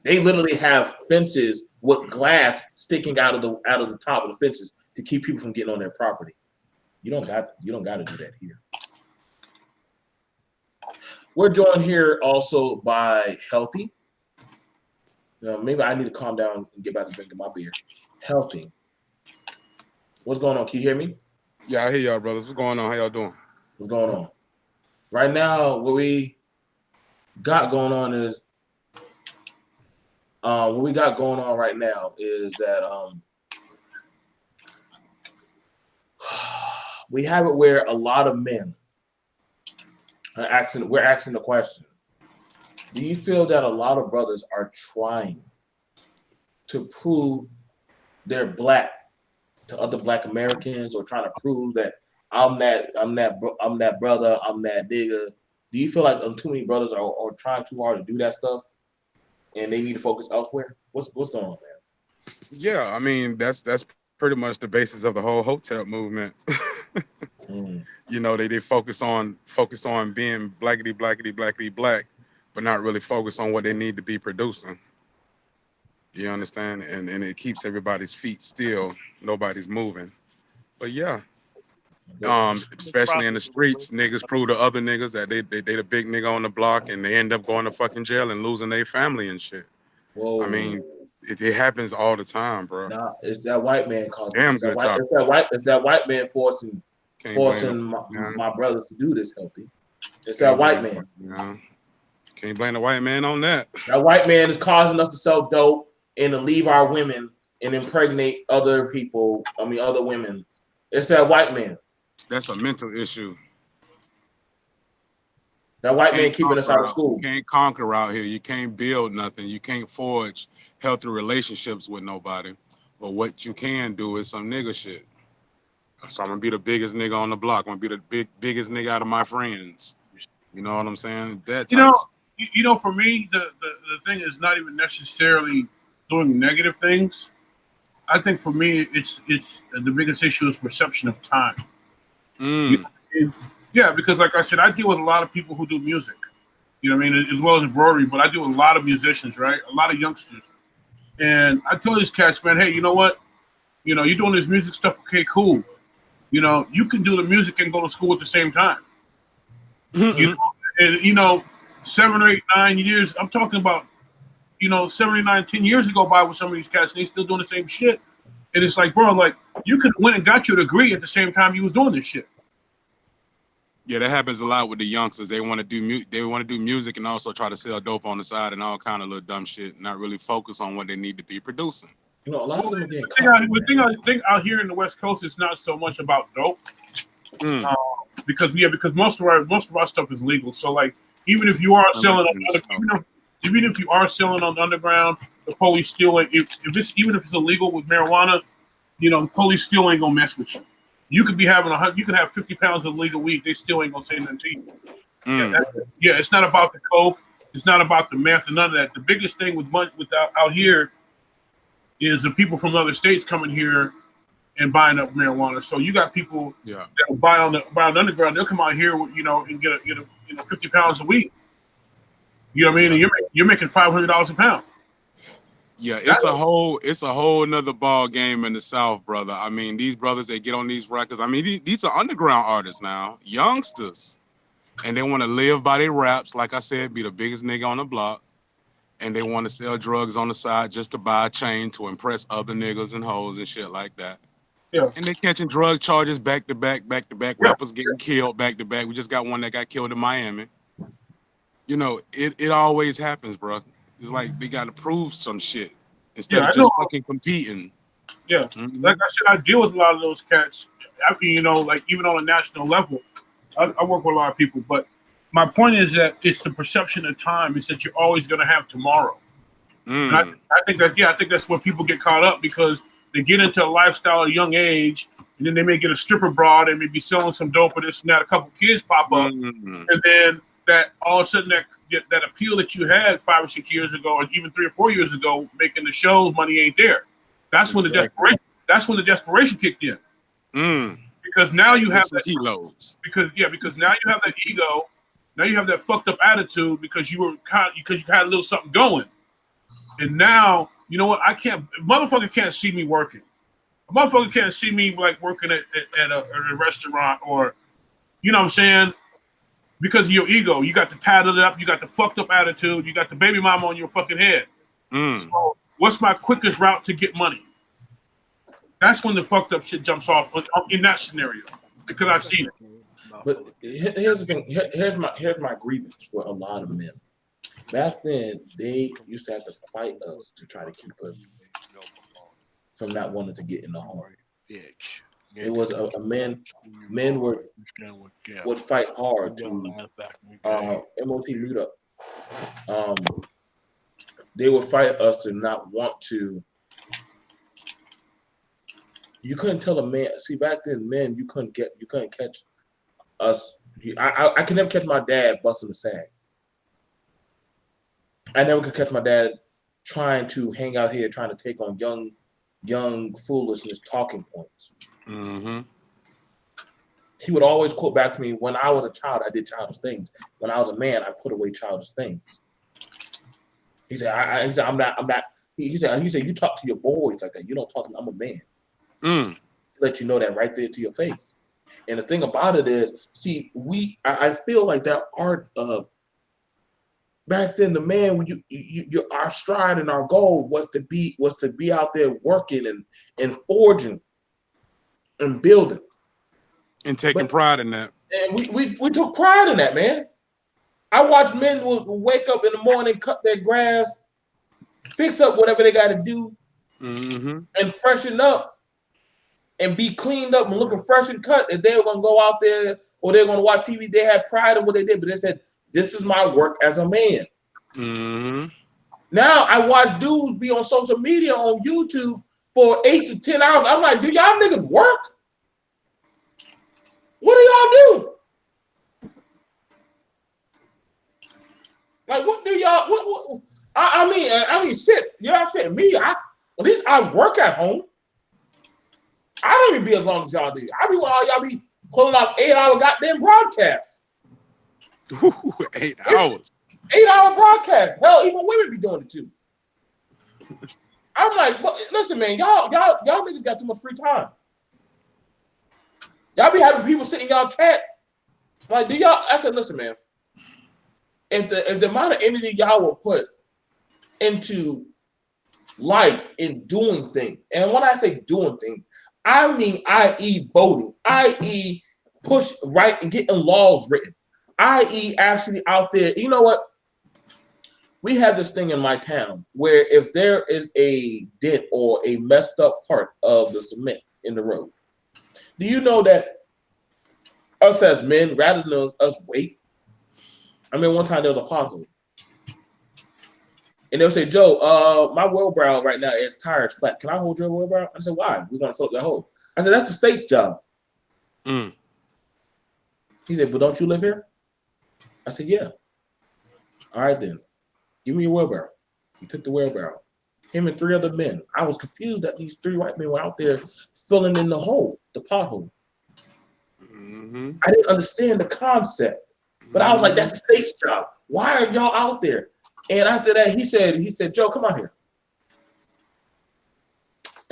They literally have fences with glass sticking out of the top of the fences to keep people from getting on their property. You don't got to do that here. We're joined here also by Healthy. Maybe I need to calm down and get back to drinking my beer. Healthy. What's going on? Can you hear me? Yeah, I hear y'all, brothers. What's going on? How y'all doing? What's going on? Right now, what we got going on is that we have it where a lot of men we're asking the question: do you feel that a lot of brothers are trying to prove they're black to other black Americans, or trying to prove that I'm that brother, I'm that nigga. Do you feel like too many brothers are trying too hard to do that stuff, and they need to focus elsewhere? What's going on, man? Yeah, I mean that's pretty much the basis of the whole hotel movement. You know, they focus on being blackity black, but not really focus on what they need to be producing. You understand? And it keeps everybody's feet still. Nobody's moving. But yeah, especially in the streets, niggas prove to other niggas that they the big nigga on the block, and they end up going to fucking jail and losing their family and shit. Whoa. I mean, it happens all the time, bro. Nah, it's that white man causing. Damn It's good that white man forcing my brothers to do this healthy. It's that white man. Yeah. Can't blame the white man on that. That white man is causing us to sell dope and to leave our women and impregnate other people. I mean, other women. It's that white man. That's a mental issue. That white man keeping us out of school. You can't conquer out here. You can't build nothing. You can't forge healthy relationships with nobody. But what you can do is some nigga shit. So I'm gonna be the biggest nigga on the block. I'm gonna be the biggest nigga out of my friends. You know what I'm saying? That type you know, for me, the thing is not even necessarily doing negative things. I think for me, it's the biggest issue is perception of time. You know, yeah, because like I said, I deal with a lot of people who do music. You know what I mean? As well as embroidery, but I deal with a lot of musicians, right? A lot of youngsters. And I tell these cats, man, hey, you know what? You know, you're doing this music stuff, okay, cool. You know, you can do the music and go to school at the same time. You know, and you know, 7 or 8, 9 years, I'm talking about, you know, 7 or 9, 10 years ago by with some of these cats, and they still doing the same shit. And it's like, bro, like, you could win and got you a degree at the same time you was doing this shit. Yeah, that happens a lot with the youngsters. They want to do music and also try to sell dope on the side and all kind of little dumb shit, not really focus on what they need to be producing. You know, a lot of them are getting the thing I think out here in the West Coast is not so much about dope, because most of our stuff is legal. So like, even if you are selling even if you are selling on the underground, the police still even if it's illegal with marijuana, you know, the police still ain't gonna mess with you. You could be having you could have 50 pounds of legal weed, they still ain't gonna say nothing to you. Yeah, it's not about the coke, it's not about the meth and none of that. The biggest thing out here is the people from other states coming here and buying up marijuana. So you got people that will buy on the underground. They'll come out here, you know, and get a 50 pounds of weed. You know what I mean? And you're making $500 a pound. Yeah, it's a whole another ball game in the South, brother. I mean, these brothers, they get on these records. I mean, these are underground artists now, youngsters, and they want to live by their raps. Like I said, be the biggest nigga on the block. And they want to sell drugs on the side just to buy a chain to impress other niggas and hoes and shit like that. Yeah. And they catching drug charges back to back. Rappers getting killed back to back. We just got one that got killed in Miami. You know, it always happens, bro. It's like they got to prove some shit instead of just fucking competing. Yeah. Like I said, I deal with a lot of those cats. I mean, you know, like even on a national level, I work with a lot of people, but my point is that it's the perception of time is that you're always going to have tomorrow. And I think that's where people get caught up because they get into a lifestyle at a young age, and then they may get a stripper broad and maybe selling some dope or this and that. A couple kids pop up, and then that all of a sudden that appeal that you had 5 or 6 years ago, or even 3 or 4 years ago, making the shows, money ain't there. That's when the desperation kicked in. Because now you have that kilos. Because now you have that ego. Now you have that fucked up attitude because you had a little something going. And now, you know what? Motherfucker can't see me working. A motherfucker can't see me like working at a restaurant or, you know what I'm saying? Because of your ego. You got the tatted up, you got the fucked up attitude, you got the baby mama on your fucking head. So what's my quickest route to get money? That's when the fucked up shit jumps off in that scenario. Because I've seen it. But here's the thing. Here's my grievance for a lot of men. Back then, they used to have to fight us to try to keep us from not wanting to get in the home. It was a men would fight hard to MOT meetup. They would fight us to not want to You couldn't tell a man. See, back then, men, you couldn't catch us. I could never catch my dad busting the sag. I never could catch my dad trying to hang out here, trying to take on young foolishness talking points. Mm-hmm. He would always quote back to me, when I was a child, I did childish things. When I was a man, I put away childish things. He said, he said, I'm not. He said, you talk to your boys like that. You don't talk to me. I'm a man. Let you know that right there to your face. And the thing about it is, see, I feel like that art of back then, the man, when you our stride and our goal was to be out there working and forging and building. And taking pride in that. And we took pride in that, man. I watched men will wake up in the morning, cut their grass, fix up whatever they got to do, and freshen up and be cleaned up and looking fresh and cut. If they were gonna go out there or they're gonna watch TV, they had pride in what they did. But they said, "This is my work as a man." Now I watch dudes be on social media on YouTube for 8 to 10 hours. I'm like, do y'all niggas work? What do y'all do? Like, what do y'all? What? I mean, shit. Y'all said me. At least I work at home. I don't even be as long as y'all do. I be when all y'all be pulling off 8-hour goddamn broadcasts. 8 hours. 8-hour broadcast. Hell, even women be doing it too. I'm like, listen, man, y'all niggas got too much free time. Y'all be having people sitting in y'all chat. Like, do y'all? I said, listen, man. If the amount of energy y'all will put into life in doing things, and when I say doing things, I mean, i.e. voting, i.e. push right and getting laws written, i.e. actually out there. You know what? We have this thing in my town where if there is a dent or a messed up part of the cement in the road, do you know that us as men, rather than us wait? I mean, one time there was a pothole. And they'll say, Joe, my wheelbarrow right now is tires flat. Can I hold your wheelbarrow? I said, why? We're going to fill up that hole. I said, that's the state's job. He said, but don't you live here? I said, yeah. All right, then. Give me your wheelbarrow. He took the wheelbarrow. Him and 3 other men. I was confused that these 3 white men were out there filling in the hole, the pothole. I didn't understand the concept. But I was like, that's the state's job. Why are y'all out there? And after that, he said, Joe, come out here.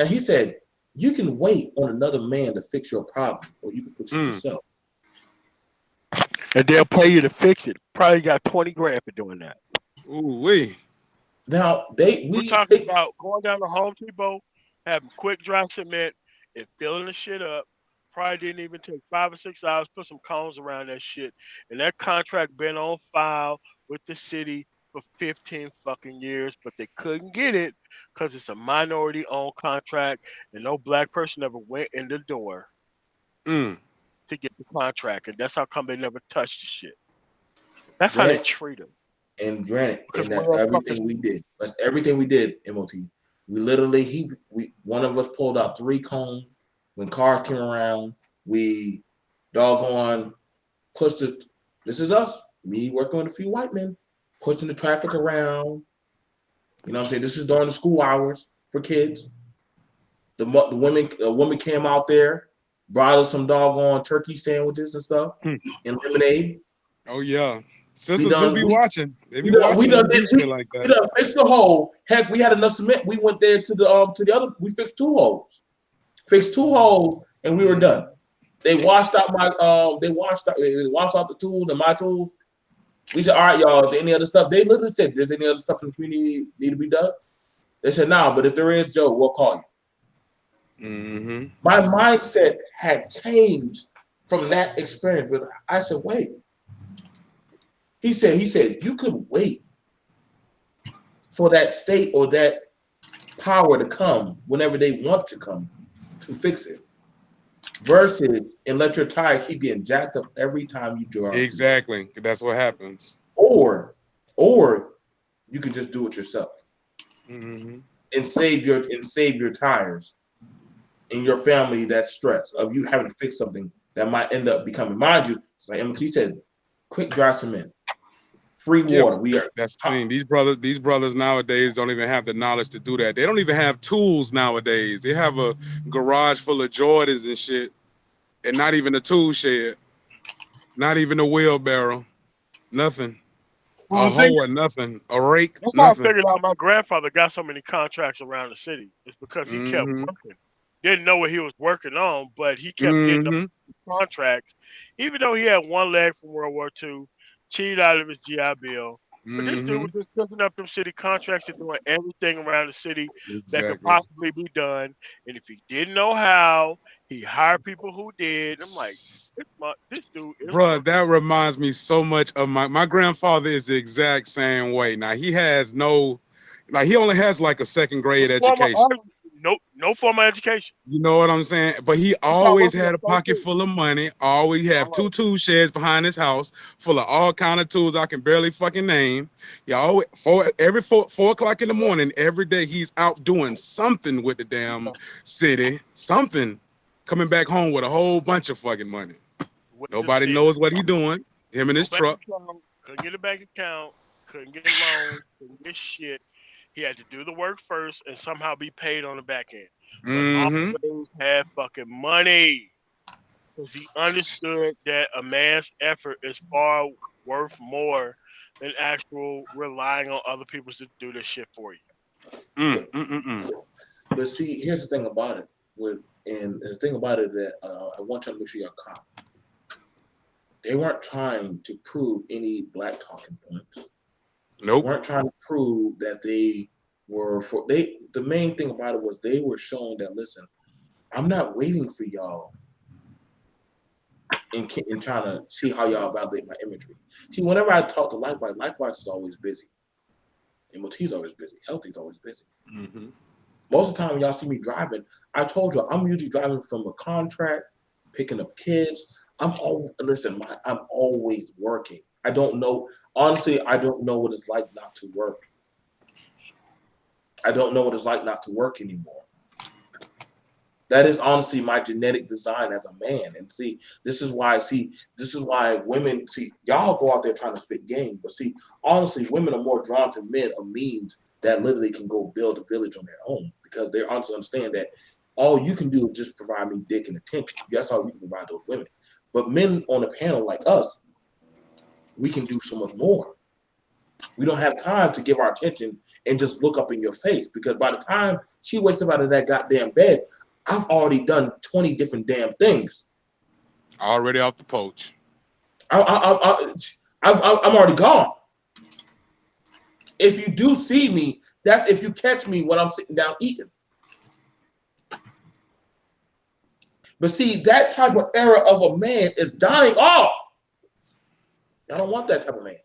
And he said, you can wait on another man to fix your problem, or you can fix it yourself. And they'll pay you to fix it. Probably got 20 grand for doing that. Ooh wee. Now we're talking about going down to Home Depot, having quick dry cement, and filling the shit up. Probably didn't even take 5 or 6 hours. Put some cones around that shit, and that contract been on file with the city for 15 fucking years, but they couldn't get it because it's a minority-owned contract, and no black person ever went in the door to get the contract, and that's how come they never touched the shit. That's how they treat them. And granted, and that's everything we did. That's everything we did, MOT. We literally, one of us pulled out 3 cones. When cars came around, we doggone pushed it. This is us. Me working with a few white men, pushing the traffic around. You know what I'm saying? This is during the school hours for kids. The woman came out there, brought us some doggone turkey sandwiches and stuff, and lemonade. Oh yeah. Sisters do be watching. They be watching. We done fixed the hole. Heck, we had enough cement. We went there to the other. We fixed 2 holes. Fixed 2 holes, and we were done. They washed out they washed out the tools and my tools. We said, all right, y'all, is there any other stuff? They literally said, there's any other stuff in the community need to be done? They said, nah, but if there is, Joe, we'll call you. My mindset had changed from that experience. But I said, wait. He said, you could wait for that state or that power to come whenever they want to come to fix it, versus and let your tire keep getting jacked up every time you drive. Exactly, that's what happens. Or you can just do it yourself and save your tires in your family that stress of you having to fix something that might end up becoming, mind you, like M.T. said, quick dry cement, free water. We are that's clean. These brothers nowadays don't even have the knowledge to do that. They don't even have tools nowadays. They have a garage full of Jordans and shit, and not even a tool shed, not even a wheelbarrow, nothing. Well, A hoe or nothing, a rake, That's how I nothing. figured out my grandfather got so many contracts around the city. It's because he kept Mm-hmm. working. Didn't know what he was working on, but he kept getting Mm-hmm. those contracts, even though he had one leg from World War II, cheated out of his GI Bill. But this dude Mm-hmm. was just picking up them city contracts and doing everything around the city that could Exactly. possibly be done. And if he didn't know how, he hired people who did. I'm like, this dude is Bruh, working. that reminds me so much of my grandfather is the exact same way. Now he has no, like he only has like a second grade education. No formal education. You know what I'm saying? But he He started always working had at a pocket 13. full of money. Always have two tool sheds behind his house full of all kind of tools I can barely fucking name. He always every 4 o'clock in the morning, every day he's out doing something with the damn city, something, coming back home with a whole bunch of fucking money. With the Nobody city. knows what he's doing. Him and No his bank truck. account. Couldn't get a bank account. Couldn't get loans. Couldn't get shit. He had to do the work first and somehow be paid on the back end. But Mm-hmm. always had fucking money. Because he understood that a man's effort is far worth more than actual relying on other people to do this shit for you. But see, here's the thing about it. And the thing about it that I want you to make sure you're caught. They weren't trying to prove any black talking points. Nope. Weren't trying to prove that they were for they. The main thing about it was they were showing that, listen, I'm not waiting for y'all and trying to see how y'all validate my imagery. See, whenever I talk to Likewise is always busy. M.T.'s always busy. Healthy's always busy. Mm-hmm. Most of the time when y'all see me driving, I told you I'm usually driving from a contract, picking up kids. I'm always working. I don't know. Honestly, I don't know what it's like not to work. I don't know what it's like not to work anymore. That is honestly my genetic design as a man. And this is why women, y'all go out there trying to spit game, but honestly, women are more drawn to men of means that literally can go build a village on their own, because they honestly understand that all you can do is just provide me dick and attention. That's all we can provide those women. But men on a panel like us, we can do so much more. We don't have time to give our attention and just look up in your face, because by the time she wakes up out of that goddamn bed, I've already done 20 different damn things. Already off the poach. I'm already gone. If you do see me, that's if you catch me when I'm sitting down eating. But see, that type of era of a man is dying off. Y'all don't want that type of man.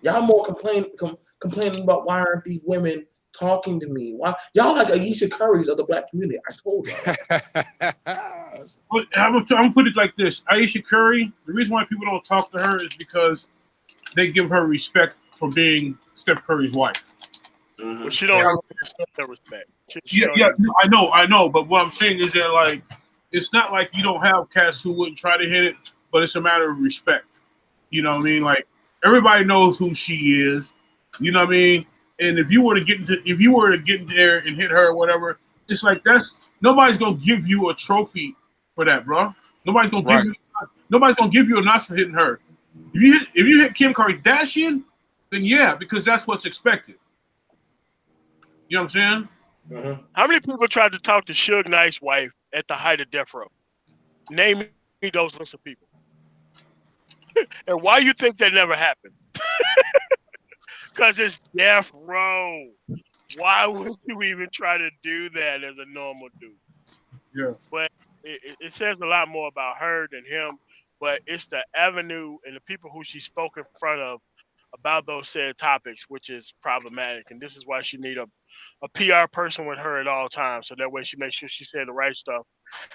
Y'all more complaining about why aren't these women talking to me? Why y'all like Ayesha Curry's of the black community? I told y'all. But I'm gonna put it like this: Ayesha Curry. The reason why people don't talk to her is because they give her respect for being Steph Curry's wife. Mm-hmm. But she don't understand that respect. I know. But what I'm saying is that, like, it's not like you don't have cats who wouldn't try to hit it, but it's a matter of respect. You know what I mean? Like, everybody knows who she is. You know what I mean? And if you were to get in there and hit her or whatever, it's like nobody's gonna give you a trophy for that, bro. Nobody's gonna give you a notch for hitting her. If you hit Kim Kardashian, then yeah, because that's what's expected. You know what I'm saying? Mm-hmm. How many people tried to talk to Suge Knight's wife at the height of death row? Name me those lists of people. And why you think that never happened? Because it's death row. Why would you even try to do that as a normal dude? Yeah. But it says a lot more about her than him. But it's the avenue and the people who she spoke in front of about those said topics, which is problematic. And this is why she need a PR person with her at all times, so that way she makes sure she said the right stuff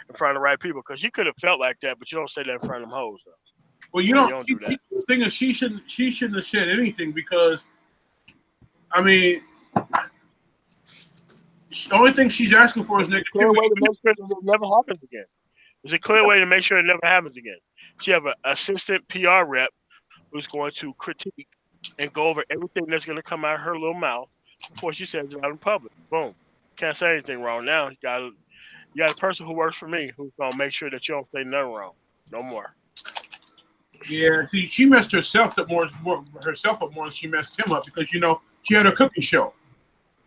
in front of the right people. Because you could have felt like that, but you don't say that in front of them hoes, though. Well, you don't do that. The thing is, she shouldn't have said anything, because, I mean, The only thing she's asking for is Clear way negativity. to make sure that it never happens again. There's a clear way to make sure it never happens again. She have an assistant PR rep who's going to critique and go over everything that's going to come out of her little mouth before she says it out in public. Boom. Can't say anything wrong now. You got a person who works for me who's going to make sure that you don't say nothing wrong. No more. Yeah, see, she messed herself up more than she messed him up because she had her cooking show.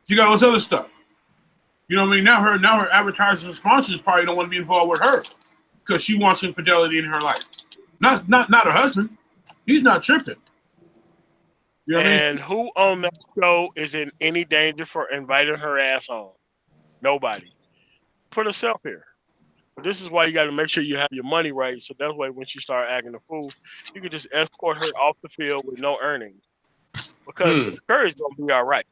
She got all this other stuff. You know what I mean? Now her advertisers and sponsors probably don't want to be involved with her because she wants infidelity in her life. Not her husband. He's not tripping. You know what I mean? And who on that show is in any danger for inviting her ass on? Nobody. Put herself here. But this is why you got to make sure you have your money right. So that's why when she start acting a fool, you can just escort her off the field with no earnings. Because Curry's going to be all right.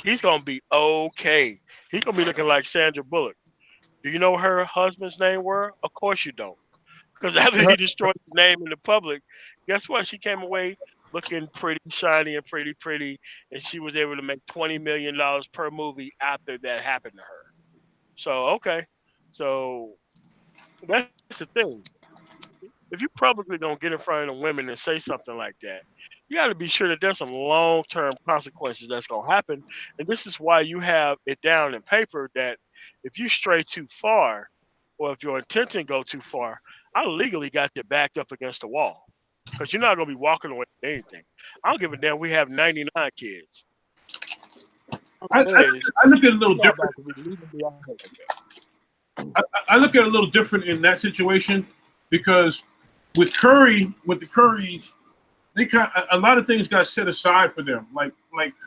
He's going to be okay. He's going to be looking like Sandra Bullock. Do you know what her husband's name were? Of course you don't. Because after he destroyed his name in the public, guess what? She came away looking pretty shiny and pretty, and she was able to make $20 million per movie after that happened to her. So, okay. So, that's the thing. If you publicly don't get in front of the women and say something like that, you got to be sure that there's some long-term consequences that's going to happen. And this is why you have it down in paper that if you stray too far, or if your intention go too far, I legally got you backed up against the wall because you're not going to be walking away with anything. I don't give a damn. We have 99 kids. I look at it a little different. I look at it a little different in that situation because with the Currys, they got a lot of things got set aside for them. Like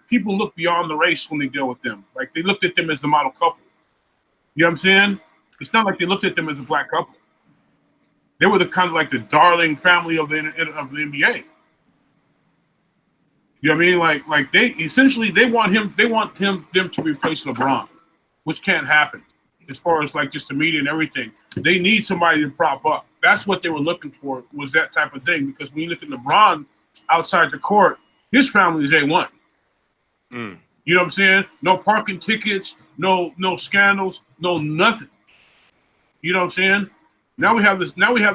people look beyond the race when they deal with them. Like they looked at them as the model couple. You know what I'm saying? It's not like they looked at them as a black couple. They were the kind of like the darling family of the NBA. You know what I mean? Like they essentially they want them to replace LeBron, which can't happen. As far as like just the media and everything, they need somebody to prop up. That's what they were looking for, was that type of thing. Because when you look at LeBron outside the court, his family is A1. You know what I'm saying? No parking tickets, no scandals, no nothing. You know what I'm saying? Now we have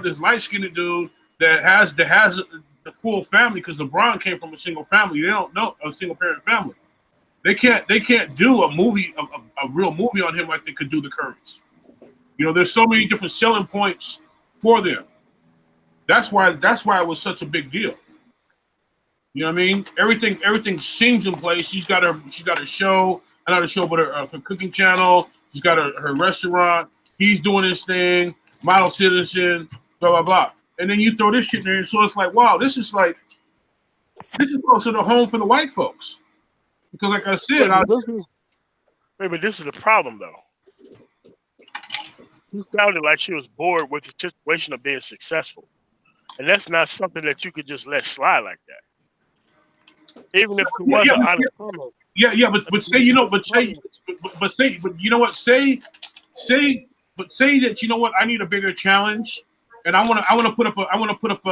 this light-skinned dude that has the full family because LeBron came from a single family. They don't know a single parent family. They can't do a movie, a real movie on him like they could do the Currys. You know, there's so many different selling points for them. That's why it was such a big deal. You know what I mean? Everything seems in place. She's got her show, not a show, but her cooking channel. She's got her restaurant. He's doing his thing. Model citizen. Blah blah blah. And then you throw this shit in there, so it's like, wow, this is closer to home for the white folks. Because, like I said, but this is the problem, though. She sounded like she was bored with the situation of being successful, and that's not something that you could just let slide like that. Even if it was an honest comment. Yeah, but say you know what? Say that you know what? I need a bigger challenge, and I want to put up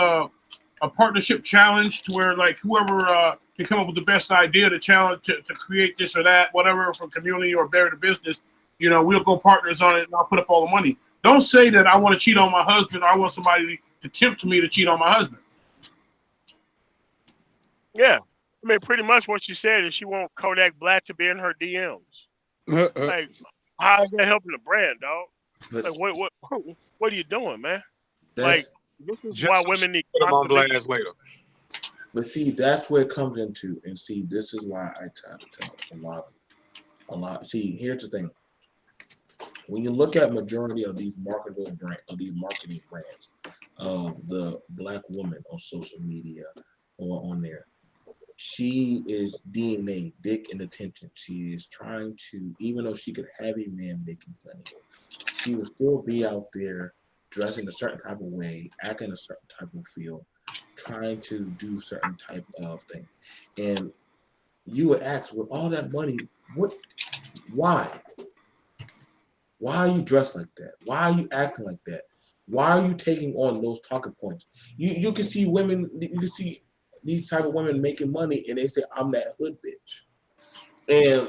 a partnership challenge to where like whoever can come up with the best idea to challenge to create this or that, whatever, from community or bury the business, you know, we'll go partners on it and I'll put up all the money. Don't say that I want to cheat on my husband or I want somebody to tempt me to cheat on my husband. Yeah. I mean, pretty much what you said is she want Kodak Black to be in her DMs. Like, how is that helping the brand, dog? Like, what are you doing, man? Like, this is why women need put them on blast later. But see, that's where it comes into, and see, this is why I tell a lot. See, here's the thing: when you look at majority of these marketing brands, the black woman on social media or on there, she is DNA, dick, and attention. She is trying to, even though she could have a man making money, she will still be out there dressing a certain type of way, acting a certain type of feel, trying to do certain type of thing. And you would ask, with all that money, why? Why are you dressed like that? Why are you acting like that? Why are you taking on those talking points? You can see women, you can see these type of women making money and they say, I'm that hood bitch. And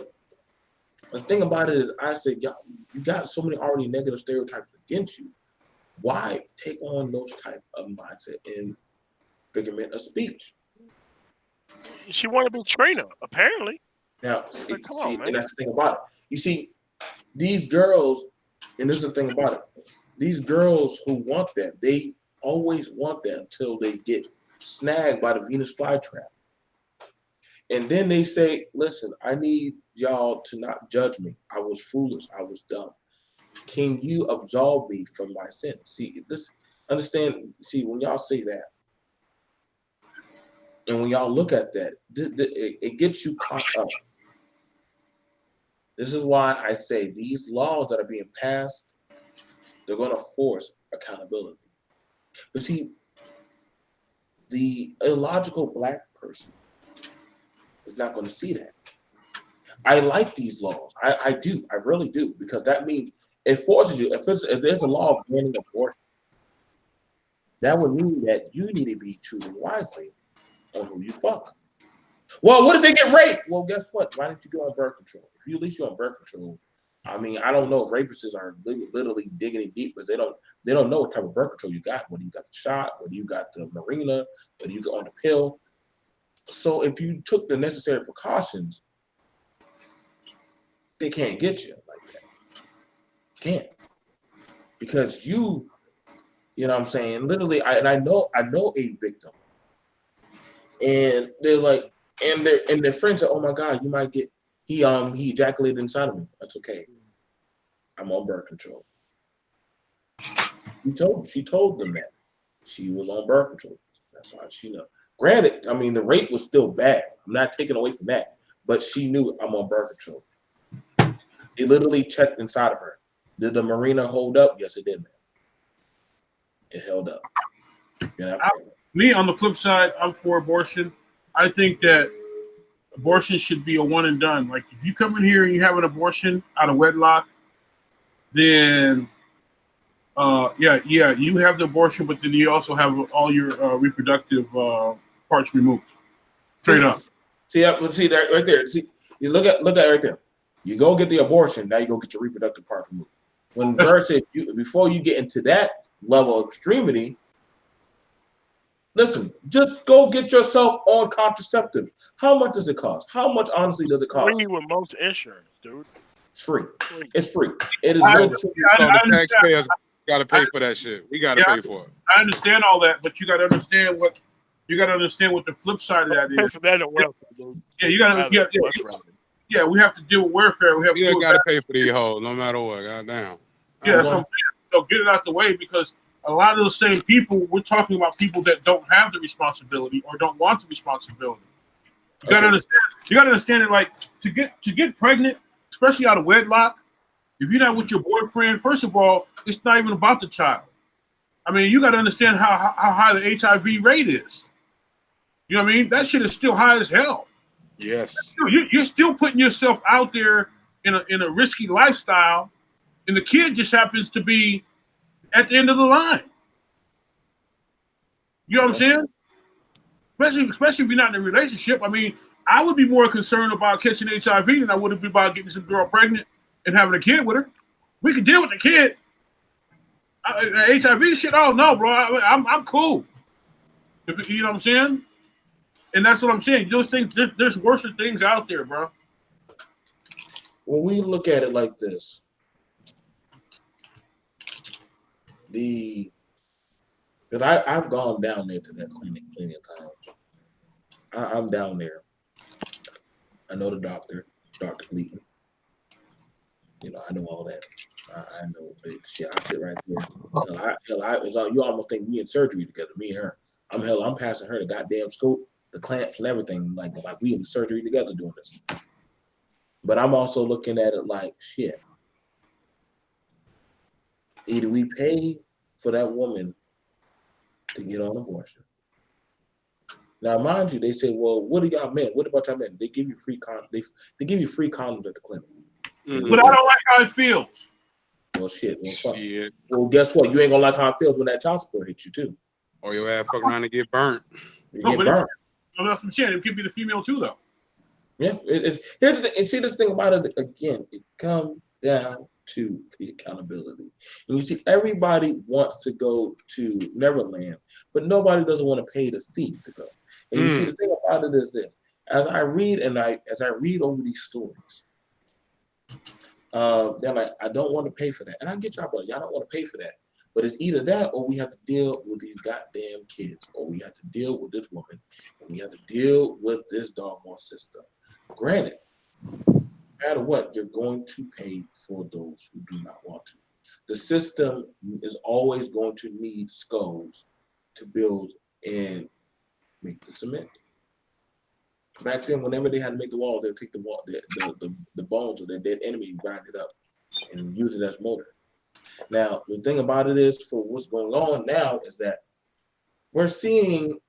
The thing about it is, I said, y'all, you got so many already negative stereotypes against you. Why take on those type of mindset and figment of speech? She wanted to be a trainer, apparently. Now, Like, come on, man. and that's the thing about it. You see, these girls, and this is the thing about it. These girls who want that, they always want that until they get snagged by the Venus flytrap. And then they say, listen, I need y'all to not judge me. I was foolish. I was dumb. Can you absolve me from my sin? See, understand, when y'all say that, and when y'all look at that, it gets you caught up. This is why I say these laws that are being passed, they're going to force accountability. But see, the illogical black person is not going to see that. I like these laws. I do. I really do. Because that means it forces you. If there's a law of banning abortion, that would mean that you need to be choosing wisely on who you fuck. Well, what if they get raped? Well, guess what? Why didn't you go on birth control? If you at least you're on birth control, I mean, I don't know if rapists are literally digging in deep because they don't know what type of birth control you got. Whether you got the shot, whether you got the Marina, whether you got on the pill. So if you took the necessary precautions, they can't get you like that. Can't. Because you know what I'm saying? Literally, I know a victim. And they're like, and their friends are, oh my God, you might get he ejaculated inside of me. That's okay. I'm on birth control. She told them that. She was on birth control. That's why she know. Granted, I mean the rape was still bad. I'm not taking away from that. But she knew I'm on birth control. They literally checked inside of her. Did the Marina hold up? Yes, it did, man. It held up. Yeah. Me, on the flip side, I'm for abortion. I think that abortion should be a one and done. Like, if you come in here and you have an abortion out of wedlock, then, you have the abortion, but then you also have all your reproductive parts removed. Straight up. See that right there. See, you look at right there. You go get the abortion, now you go get your reproductive part removed. When versus before you get into that level of extremity, listen, just go get yourself on contraceptives. How much does it cost? How much, honestly, does it cost? Free with most insurance, dude. It's free. It's free. It is so the taxpayers got to pay for that shit. We got to pay for it. I understand all that, but you got to understand what the flip side of that is. Pay for that in welfare, dude. Yeah, you got to. Yeah, we have to deal with welfare. We got to pay for these hoes, no matter what. Goddamn. Yeah, that's what I'm saying. So get it out the way, because a lot of those same people, we're talking about people that don't have the responsibility or don't want the responsibility. You got to understand. You got to understand that, like, to get pregnant, especially out of wedlock, if you're not with your boyfriend, first of all, it's not even about the child. I mean, you got to understand how high the HIV rate is. You know what I mean? That shit is still high as hell. Yes. You're still putting yourself out there in a risky lifestyle, and the kid just happens to be at the end of the line. You know what I'm saying? Especially if you're not in a relationship. I mean, I would be more concerned about catching HIV than I would be about getting some girl pregnant and having a kid with her. We can deal with the kid. HIV shit, oh no, bro. I'm cool. You know what I'm saying? And that's what I'm saying. Those things, there's worse things out there, bro. When we look at it like this, because I've gone down there to that clinic plenty of times. I'm down there. I know the doctor, Dr. Gleason. You know, I know all that. I know shit. I sit right there. You almost think we in surgery together, me and her. I'm passing her the goddamn scope, the clamps and everything, like we in surgery together doing this. But I'm also looking at it like, shit. Either we pay for that woman to get on abortion. Now, mind you, they say, well, what do y'all men? What about y'all men? They give you free they give you free condoms at the clinic. Mm-hmm. But I don't like how it feels. Well, shit. Well, guess what? You ain't gonna like how it feels when that child support hits you too. Or your ass fuck around and get burnt. Get burnt. That's what I'm saying. It could be the female too, though. Yeah, here's the thing. And see the thing about it again. It comes down to the accountability. And you see, everybody wants to go to Neverland, but nobody doesn't want to pay the fee to go. And you see, the thing about it is this: as I read over these stories, they're like, I don't want to pay for that, and I get y'all, but y'all don't want to pay for that. But it's either that, or we have to deal with these goddamn kids, or we have to deal with this woman, and we have to deal with this doggone system. Granted, no matter what, you're going to pay for those who do not want to. The system is always going to need skulls to build and make the cement. Back then, whenever they had to make the wall, they'd take the wall, the bones of their dead enemy, and grind it up, and use it as mortar. Now, the thing about it is, for what's going on now, is that we're seeing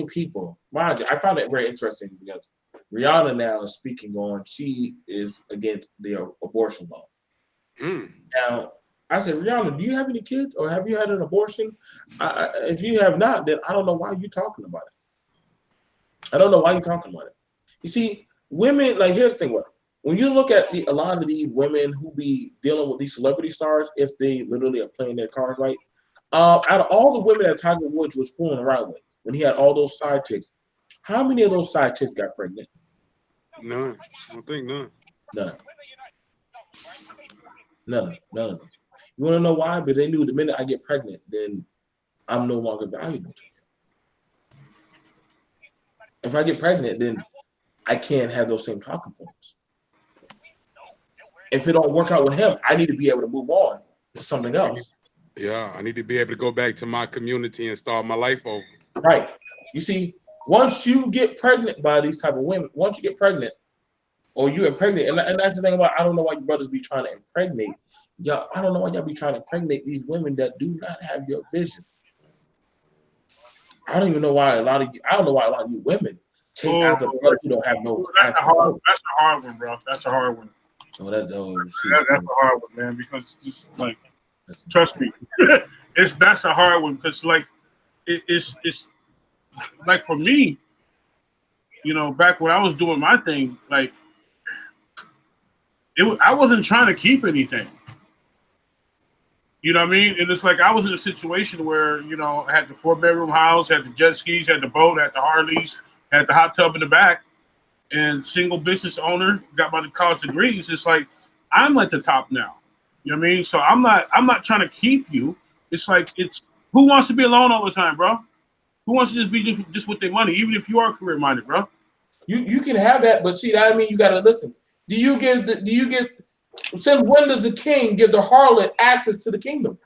people. Mind you, I found it very interesting because Rihanna now is speaking on. She is against the abortion law. Now, I said, Rihanna, do you have any kids, or have you had an abortion? If you have not, then I don't know why you're talking about it. I don't know why you're talking about it. You see, women, like, here's the thing. When you look at a lot of these women who be dealing with these celebrity stars, if they literally are playing their cards right, out of all the women that Tiger Woods was fooling around with, when he had all those side chicks, how many of those side chicks got pregnant? None. I don't think none. None of them. You want to know why? Because they knew the minute I get pregnant, then I'm no longer valuable to them. If I get pregnant, then I can't have those same talking points. If it don't work out with him, I need to be able to move on to something else. Yeah, I need to be able to go back to my community and start my life over. Right. You see, once you get pregnant by these type of women, once you get pregnant, or you impregnate, and that's the thing about, I don't know why you brothers be trying to impregnate. Y'all, I don't know why y'all be trying to impregnate these women that do not have your vision. I don't know why a lot of you women chase after brothers who don't have no that's a hard one, bro. That's a hard one. Oh, that's a hard one, man, because it's like, trust me, that's a hard one, because like it's like, for me, you know, back when I was doing my thing, like I wasn't trying to keep anything. You know what I mean? And it's like I was in a situation where, you know, I had the 4-bedroom house, had the jet skis, had the boat, had the Harleys, had the hot tub in the back, and single business owner, got my college degrees. It's like I'm at the top now. You know what I mean? So I'm not trying to keep you. It's like, it's who wants to be alone all the time, bro? Who wants to just be just with their money, even if you are career minded, bro? You can have that, but see, that I mean, you gotta listen. Since when does the king give the harlot access to the kingdom?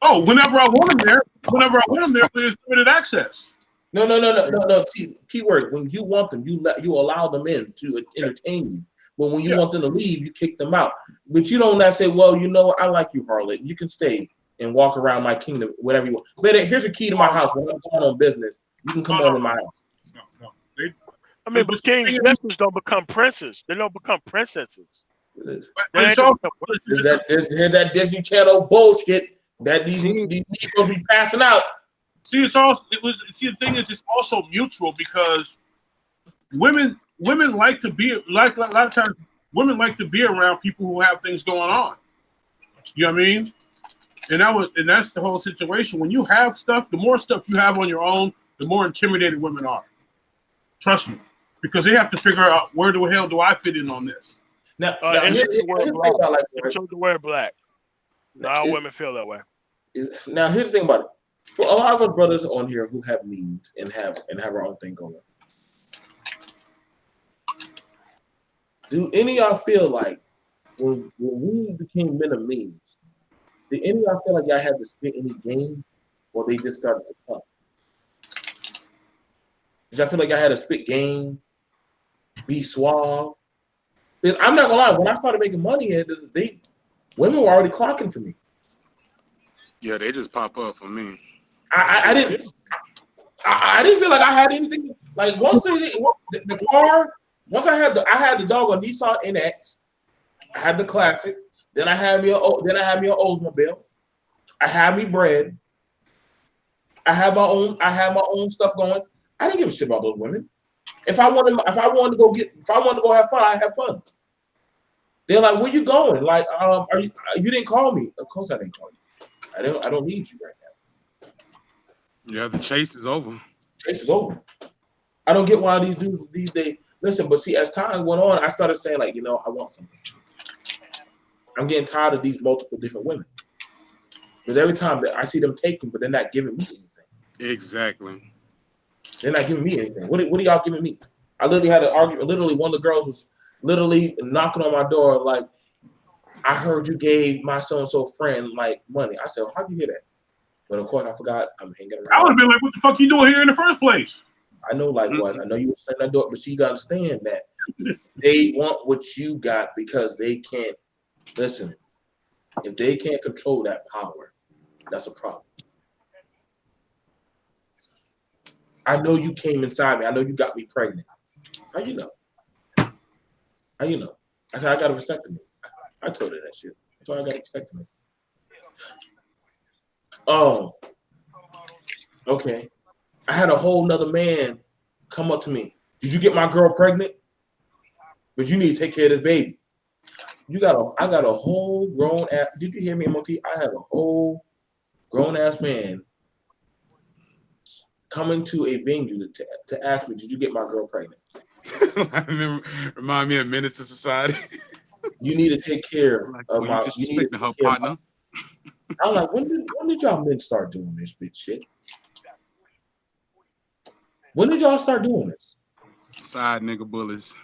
Oh, whenever I want them there, there's limited access. No. See, key word: when you want them, you allow them in to entertain you. But when you want them to leave, you kick them out. But you don't say, well, you know, I like you, harlot. You can stay and walk around my kingdom, whatever you want. But here's a key to my house. When I'm going on business, you can come on in my house. No. I mean, but kings and princes don't become princes. They don't become princesses. Here's that Disney Channel bullshit that these people be passing out. See, the thing is, it's also mutual, because women like to be a lot of times women like to be around people who have things going on. You know what I mean? And that's the whole situation. When you have stuff, the more stuff you have on your own, the more intimidated women are. Trust me, because they have to figure out, where the hell do I fit in on this? Now here's the word black. Not all women feel that way. Now here's the thing about it. For a lot of us brothers on here who have means and have our own thing going, do any of y'all feel like when we became men of means, did any of y'all feel like y'all had to spit any game, or they just started to come? Did y'all feel like y'all had to spit game, be suave? Because I'm not gonna lie, when I started making money, women were already clocking for me. Yeah, they just pop up for me. I didn't feel like I had anything. Like once the car, once I had the dog on Nissan NX, I had the classic. Then I had me an Oldsmobile. I had me bread. I had my own stuff going. I didn't give a shit about those women. If I wanted to go have fun, I have fun. They're like, where you going? Like, you didn't call me. Of course I didn't call you. I don't need you right now. Yeah, the chase is over. Chase is over. I don't get why these dudes these days. Listen, but see, as time went on, I started saying, like, I want something. I'm getting tired of these multiple different women. Because every time that I see them taking, but they're not giving me anything. Exactly. They're not giving me anything. What are y'all giving me? I literally had an argument. Literally, one of the girls was literally knocking on my door, like, I heard you gave my so-and-so friend, like, money. I said, well, how'd you hear that? But of course, I forgot. I'm hanging around. I would have been like, what the fuck you doing here in the first place? I know, likewise. I know you were saying that door, but see, you got to understand that they want what you got because they can't. Listen, if they can't control that power, that's a problem. I know you came inside me. I know you got me pregnant. How you know? How you know? I said, I got a vasectomy. I told her that shit. I told her I got a vasectomy. Oh, okay. I had a whole nother man come up to me. Did you get my girl pregnant? But you need to take care of this baby. I got a whole grown ass. Did you hear me, M.O.T.? I have a whole grown ass man coming to a venue to ask me, did you get my girl pregnant? Remind me of Menace to Society. You need to take care of my. You disrespecting her partner. I'm like, when did y'all men start doing this bitch shit? When did y'all start doing this? Side nigga bullies.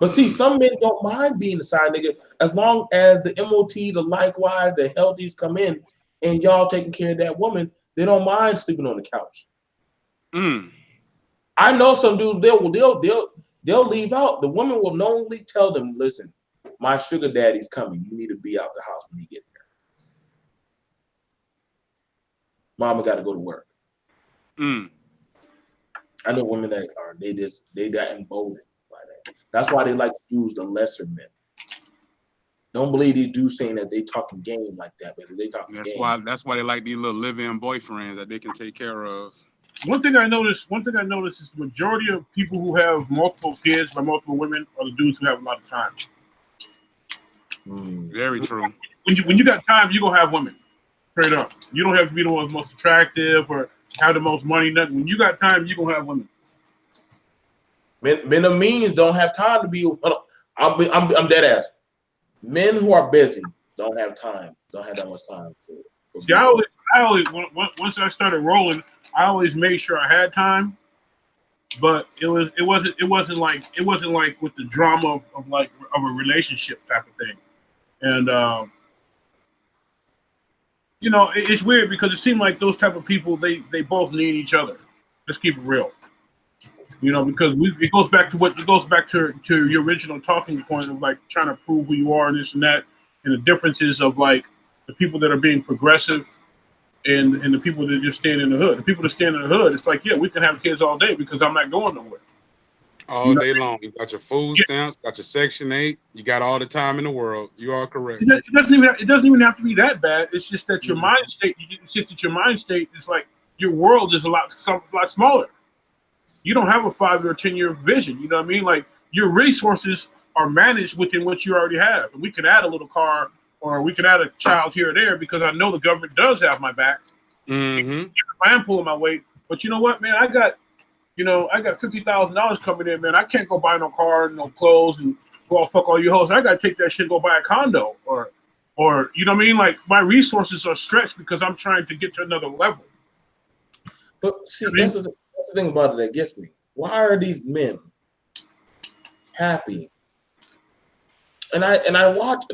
But see, some men don't mind being the side nigga as long as the MOT, the likewise, the healthies come in and y'all taking care of that woman. They don't mind sleeping on the couch. I know some dudes they'll leave out. The woman will knowingly tell them, "Listen, my sugar daddy's coming. You need to be out the house when he gets here. Mama got to go to work." I know women that are they got emboldened by that. That's why they like to use the lesser men. Don't believe these dudes saying that they talking game like that, baby. They talking game. That's why they like these little live-in boyfriends that they can take care of. One thing I noticed is the majority of people who have multiple kids by multiple women are the dudes who have a lot of time. Very true. When you got time, you gonna have women. Straight up. You don't have to be the one most attractive or have the most money. Nothing. When you got time, you gonna have women. Men of means don't have time to be. I'm dead ass. Men who are busy don't have time. Don't have that much time for See, I always once I started rolling, I always made sure I had time. But it wasn't like with the drama of a relationship type of thing. And it's weird because it seemed like those type of people they both need each other. Let's keep it real. Because it goes back to your original talking point of like trying to prove who you are and this and that, and the differences of like the people that are being progressive and the people that just stand in the hood. The people that stand in the hood, it's like, yeah, we can have kids all day because I'm not going nowhere. All day long. You got your food stamps, got your Section 8, you got all the time in the world. You are correct. It doesn't even have to be that bad. It's just that your mind state. It's just that your mind state is like your world is a lot smaller. You don't have a 5-year or 10-year vision. You know what I mean? Like your resources are managed within what you already have. And we can add a little car or we can add a child here or there because I know the government does have my back. I am pulling my weight, but you know what, man? I got $50,000 coming in, man. I can't go buy no car, no clothes, and go fuck all you hoes. I gotta take that shit and go buy a condo, or you know what I mean? Like my resources are stretched because I'm trying to get to another level. But see, that's the thing about it that gets me. Why are these men happy? And I watch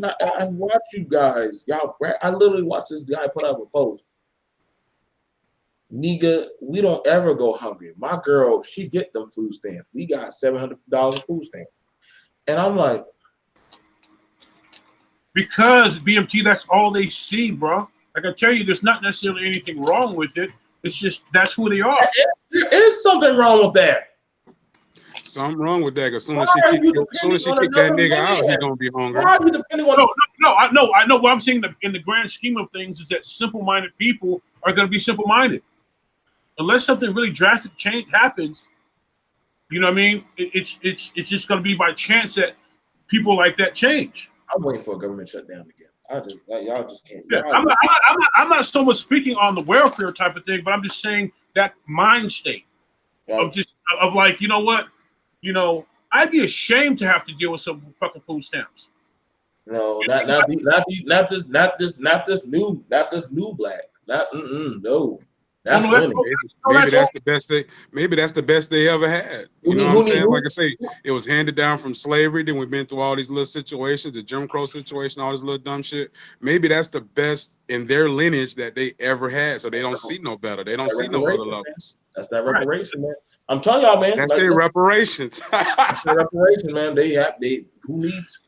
you guys, y'all. I literally watched this guy put up a post. Nigga, we don't ever go hungry. My girl, she get them food stamps. We got $700 food stamps. And I'm like, because BMT, that's all they see, bro. Like I tell you, there's not necessarily anything wrong with it. It's just that's who they are. There is something wrong with that. Something wrong with that. As soon as she kick that nigga out, he gonna be hungry. Why are you depending on? No. I know. What I'm saying in the grand scheme of things is that simple-minded people are gonna be simple-minded. Unless something really drastic change happens, You know what I mean? It's just going to be by chance that people like that change. I'm waiting for a government shutdown again. Y'all just can't. Yeah, I'm not so much speaking on the welfare type of thing, but I'm just saying that mind state of like, you know what, I'd be ashamed to have to deal with some fucking food stamps. No, not this new black. No. That's winning. Maybe that's the best they. Maybe that's the best they ever had. You know what I'm saying? Like I say, it was handed down from slavery. Then we've been through all these little situations, the Jim Crow situation, all this little dumb shit. Maybe that's the best in their lineage that they ever had. So they don't see no better. They don't see no other levels. That's that reparation, man. I'm telling y'all, man. That's their reparations. That's their reparation, man. Who needs?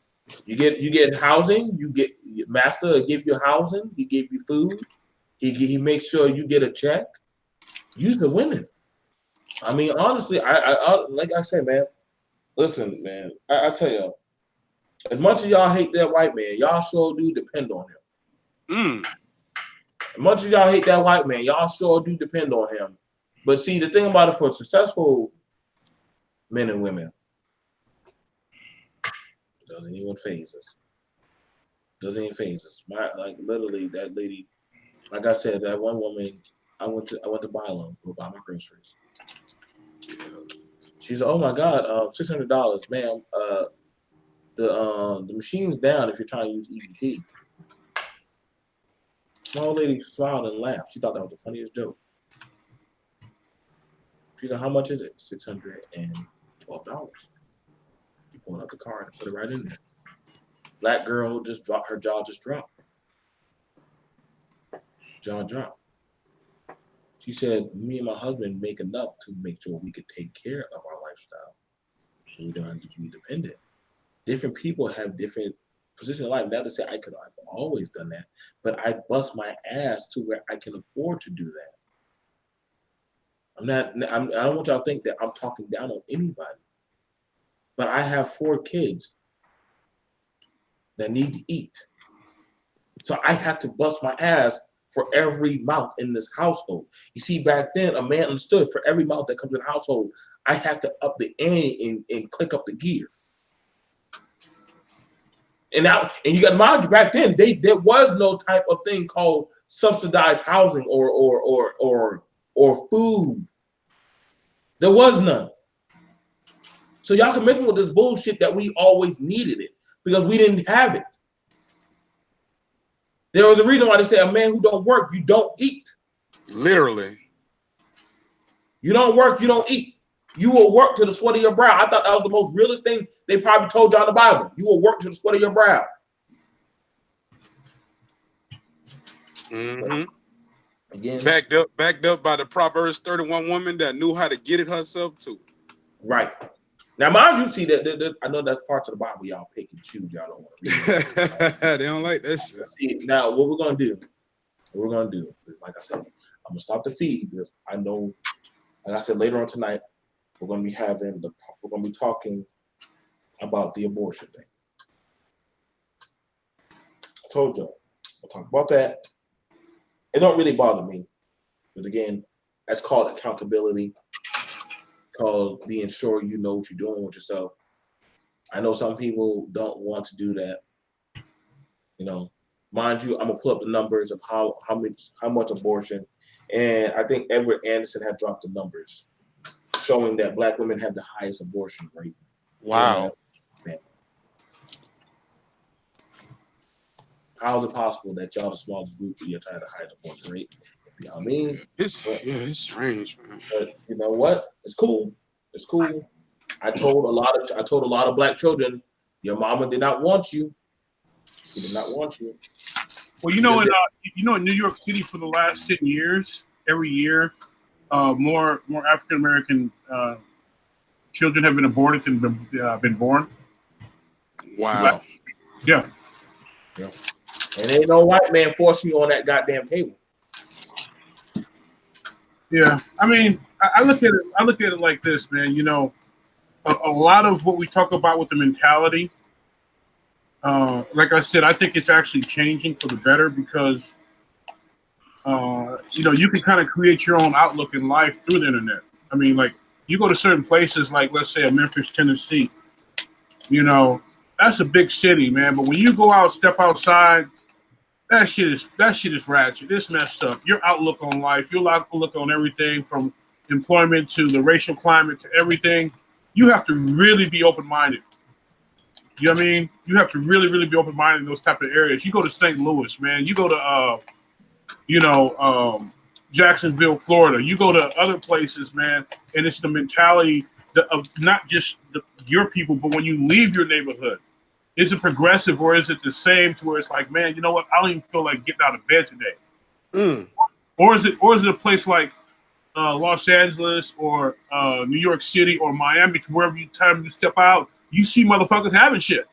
You get housing. You get master will give you housing. He give you food. He makes sure you get a check. Use the women. I mean, honestly, I like I said, man. Listen, man. I tell you, as much as y'all hate that white man, y'all sure do depend on him. As much as y'all hate that white man, y'all sure do depend on him. But see, the thing about it for successful men and women, it doesn't even phase us. Doesn't even phase us. Literally, that lady. Like I said, that one woman, I went to Bilo, go buy my groceries. She said, "Oh my God, $600, ma'am. The machine's down if you're trying to use EBT." Small lady smiled and laughed. She thought that was the funniest joke. She said, "How much is it?" $612. She pulled out the card and put it right in there. Black girl just dropped. Her jaw just dropped. Jaw dropped. She said, "Me and my husband make enough to make sure we could take care of our lifestyle. So we don't have to be dependent." Different people have different positions in life. Not to say I've always done that, but I bust my ass to where I can afford to do that. I don't want y'all to think that I'm talking down on anybody, but I have 4 kids that need to eat. So I have to bust my ass for every mouth in this household. You see, back then, a man understood for every mouth that comes in the household, I have to up the ante and click up the gear. And you got to mind you, back then, there was no type of thing called subsidized housing or food. There was none. So y'all can make me with this bullshit that we always needed it because we didn't have it. There was a reason why they say a man who don't work, you don't eat. Literally. You don't work, you don't eat. You will work to the sweat of your brow. I thought that was the most realest thing they probably told you in the Bible. You will work to the sweat of your brow. Mm-hmm. Again, backed up by the Proverbs 31 woman that knew how to get it herself too. Right. Now, mind you, see that I know that's parts of the Bible y'all pick and choose. Y'all don't want to read. They don't like that shit. See, now, what we're gonna do? Like I said, I'm gonna stop the feed because I know, like I said, later on tonight, we're gonna be talking about the abortion thing. I told y'all, we'll talk about that. It don't really bother me, but again, that's called accountability. Called being sure you know what you're doing with yourself. I know some people don't want to do that. Mind you, I'm gonna pull up the numbers of how much abortion, and I think Edward Anderson had dropped the numbers showing that Black women have the highest abortion rate. Wow. How is it possible that y'all the smallest group but yet have the highest abortion rate? You know what I mean? It's strange, man. But you know what? It's cool. It's cool. I told a lot of Black children, your mama did not want you. She did not want you. Well, in New York City for the last 10 years, every year, more African American children have been aborted than been born. Wow. Yeah. And ain't no white man forcing you on that goddamn table. Yeah, I mean, I look at it like this, man. A lot of what we talk about with the mentality, like I said, I think it's actually changing for the better because, you can kind of create your own outlook in life through the internet. I mean, like you go to certain places like, let's say, Memphis, Tennessee. You know, that's a big city, man. But when you go out, step outside, that shit is ratchet. It's messed up. Your outlook on life, your outlook on everything, from employment to the racial climate to everything, you have to really be open-minded. You know what I mean? You have to really, really be open-minded in those type of areas. You go to St. Louis, man. You go to, Jacksonville, Florida. You go to other places, man, and it's the mentality of not just your people, but when you leave your neighborhood, is it progressive or is it the same to where it's like, man, you know what? I don't even feel like getting out of bed today. Or is it a place like Los Angeles or New York City or Miami, to wherever you time to step out, you see motherfuckers having shit.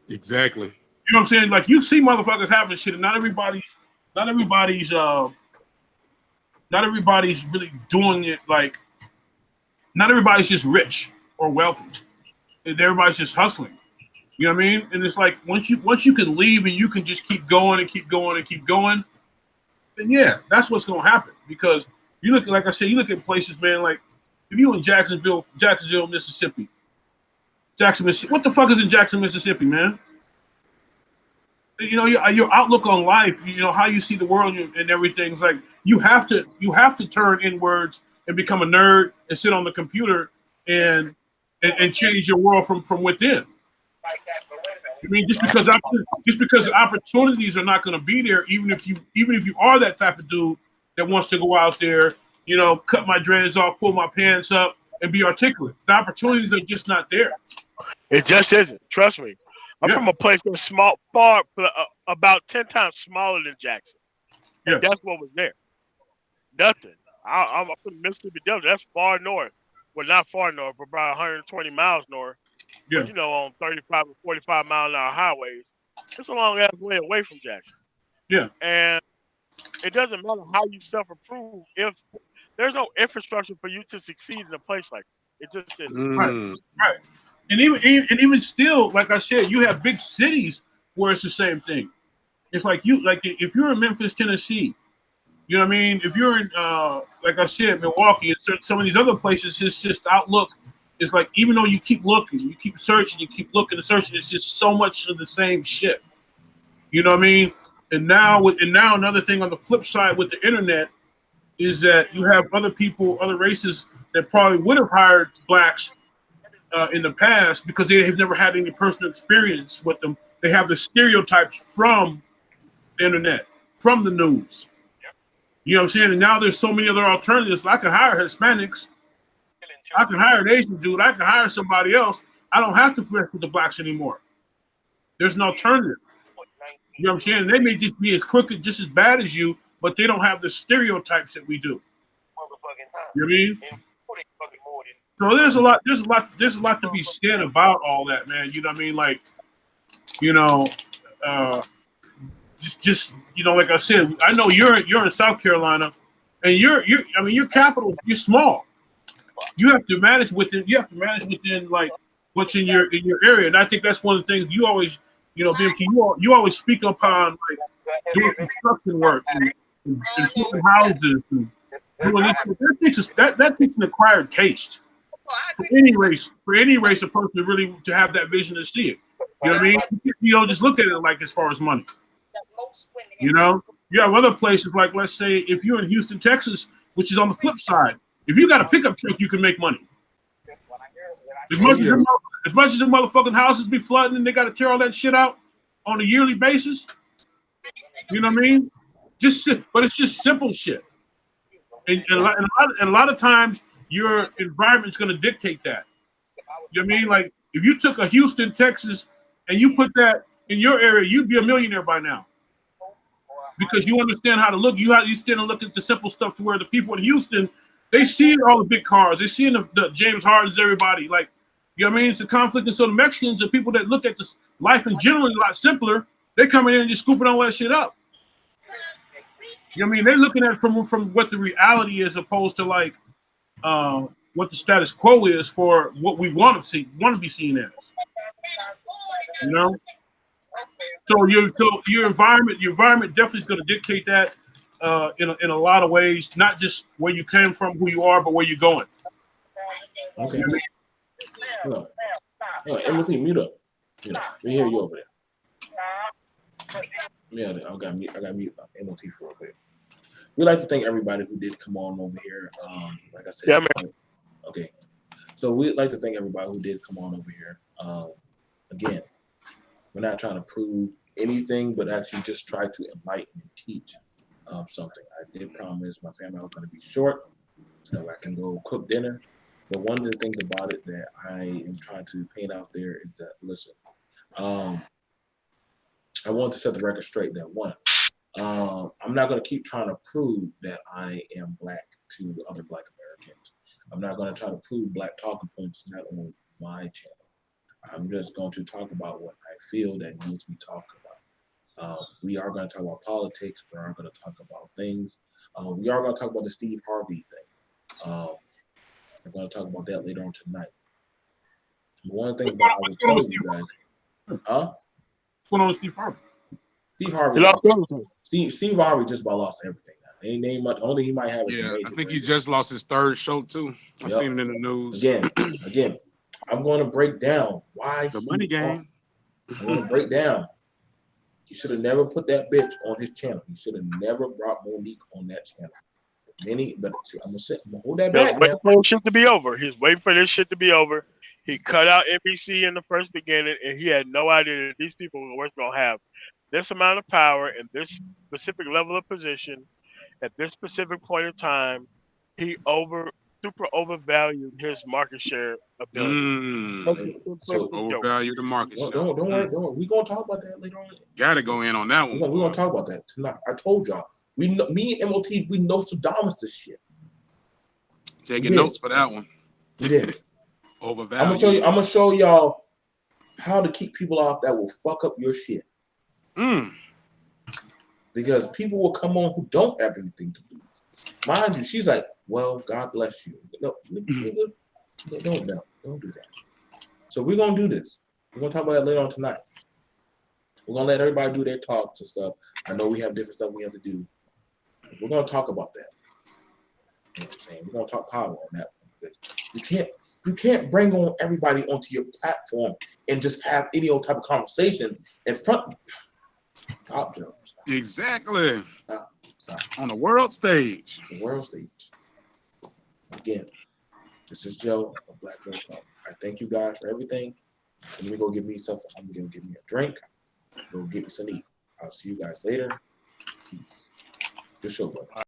Exactly. You know what I'm saying? Like, you see motherfuckers having shit, and not everybody's really doing it. Like, not everybody's just rich or wealthy. Everybody's just hustling. You know what I mean? And it's like, once you can leave and you can just keep going and keep going and keep going, then yeah, that's what's gonna happen. Because you look, like I said, you look at places, man, like if you in Jacksonville, Mississippi. What the fuck is in Jackson, Mississippi, man? You know, your outlook on life, you know, how you see the world and everything. It's like you have to turn inwards and become a nerd and sit on the computer and change your world from within. I mean, just because the opportunities are not going to be there, even if you are that type of dude that wants to go out there, you know, cut my dreads off, pull my pants up, and be articulate. The opportunities are just not there. It just isn't. Trust me. I'm from a place that's small, about 10 times smaller than Jackson. And that's what was there. Nothing. I'm from Mississippi Delta. That's far north. Well, not far north, but about 120 miles north. Yeah. But, you know, on 35 or 45 mile an hour highways, it's a long ass way away from Jackson. Yeah. And it doesn't matter how you self-improve if there's no infrastructure for you to succeed in a place like that. It just isn't. Right. And even still, like I said, you have big cities where it's the same thing. It's like if you're in Memphis, Tennessee, you know what I mean? If you're in like I said, Milwaukee, and some of these other places, it's just outlook. It's like, even though you keep looking, you keep searching, you keep looking and searching, it's just so much of the same shit. You know what I mean? And now another thing on the flip side with the internet is that you have other people, other races that probably would have hired blacks in the past because they have never had any personal experience with them. They have the stereotypes from the internet, from the news. You know what I'm saying? And now there's so many other alternatives. I can hire Hispanics. I can hire an Asian dude. I can hire somebody else. I don't have to flex with the blacks anymore. There's an alternative. You know what I'm saying? They may just be as crooked, just as bad as you, but they don't have the stereotypes that we do. You know what I mean? So there's a lot to be said about all that, man. You know what I mean? Like, you know, just you know, like I said, I know you're in South Carolina, and your capital, you're small. You have to manage within like what's in your area, and I think that's one of the things you always, you know, BMT, you always speak upon, like doing construction work and flipping houses and doing this. That takes an acquired taste for any race, a person to have that vision to see it. You know what I mean? You don't just look at it like as far as money. You know, you have other places like, let's say, if you're in Houston, Texas, which is on the flip side. If you got a pickup truck, you can make money. As much as the motherfucking houses be flooding and they got to tear all that shit out on a yearly basis, you know what I mean? But it's just simple shit. And a lot of times, your environment's going to dictate that. You know what I mean? Like, if you took a Houston, Texas, and you put that in your area, you'd be a millionaire by now. Because you understand how to look. You stand and look at the simple stuff to where the people in Houston, they see all the big cars. They see the James Hardens, everybody. Like, you know what I mean? It's a conflict. And so the Mexicans are people that look at this life in general a lot simpler. They come in and just scooping all that shit up. You know what I mean? They're looking at it from what the reality is, opposed to like what the status quo is for what we want to be seen as. You know? So your environment definitely is going to dictate that in a lot of ways, not just where you came from, who you are, but where you're going. Okay. No. No, MLT, mute up. Mute up. We hear you over there. Yeah, I got mute up. MLT for real quick. We'd like to thank everybody who did come on over here. Like I said, Yeah, man. Okay. So we'd like to thank everybody who did come on over here. Again, we're not trying to prove anything, but actually just try to enlighten and teach something. I did promise my family I was going to be short, so I can go cook dinner. But one of the things about it that I am trying to paint out there is that, listen, I want to set the record straight that one, I'm not going to keep trying to prove that I am black to other black Americans. I'm not going to try to prove black talking points not on my channel. I'm just going to talk about what I feel that needs to be talked about. We are going to talk about politics. We are going to talk about things. We are going to talk about the Steve Harvey thing. We're going to talk about that later on tonight. One thing that I will tell you guys, What's going on with Steve Harvey? Steve Harvey, He lost everything. Steve Harvey just about lost everything. Ain't much. Only he might have. Yeah, I think he just lost his third show too. I seen it in the news. Again, I'm going to break down why The money game. I'm going to break down. He should have never put that bitch on his channel. He should have never brought Monique on that channel. But I'm gonna hold that back. Waiting for this shit to be over. He's waiting for this shit to be over. He cut out NBC in the first beginning, and he had no idea that these people were going to have this amount of power and this specific level of position at this specific point in time. He super overvalued his market share ability. So overvalue the market share. Don't worry. We're gonna talk about that later on. Gotta go in on that one. We're gonna talk about that tonight. I told y'all. Me and MOT, we know Saddam's this shit. Taking notes for that one. We did. Overvalue. I'm gonna show y'all how to keep people off that will fuck up your shit. Because people will come on who don't have anything to lose. Mind you, she's like, well, God bless you. No, don't do that. So we're gonna do this. We're gonna talk about that later on tonight. We're gonna let everybody do their talks and stuff. I know we have different stuff we have to do. We're gonna talk about that. You know what I'm saying? We're gonna talk power on that one. You can't bring on everybody onto your platform and just have any old type of conversation in front. Stop, Joe. Stop. Exactly. Stop. On the world stage. The world stage. Again, this is Joe of Black Girl Talk. I thank you guys for everything. Let me go get me something. I'm gonna get me a drink. Go get me some to eat. I'll see you guys later. Peace. Good show, brother.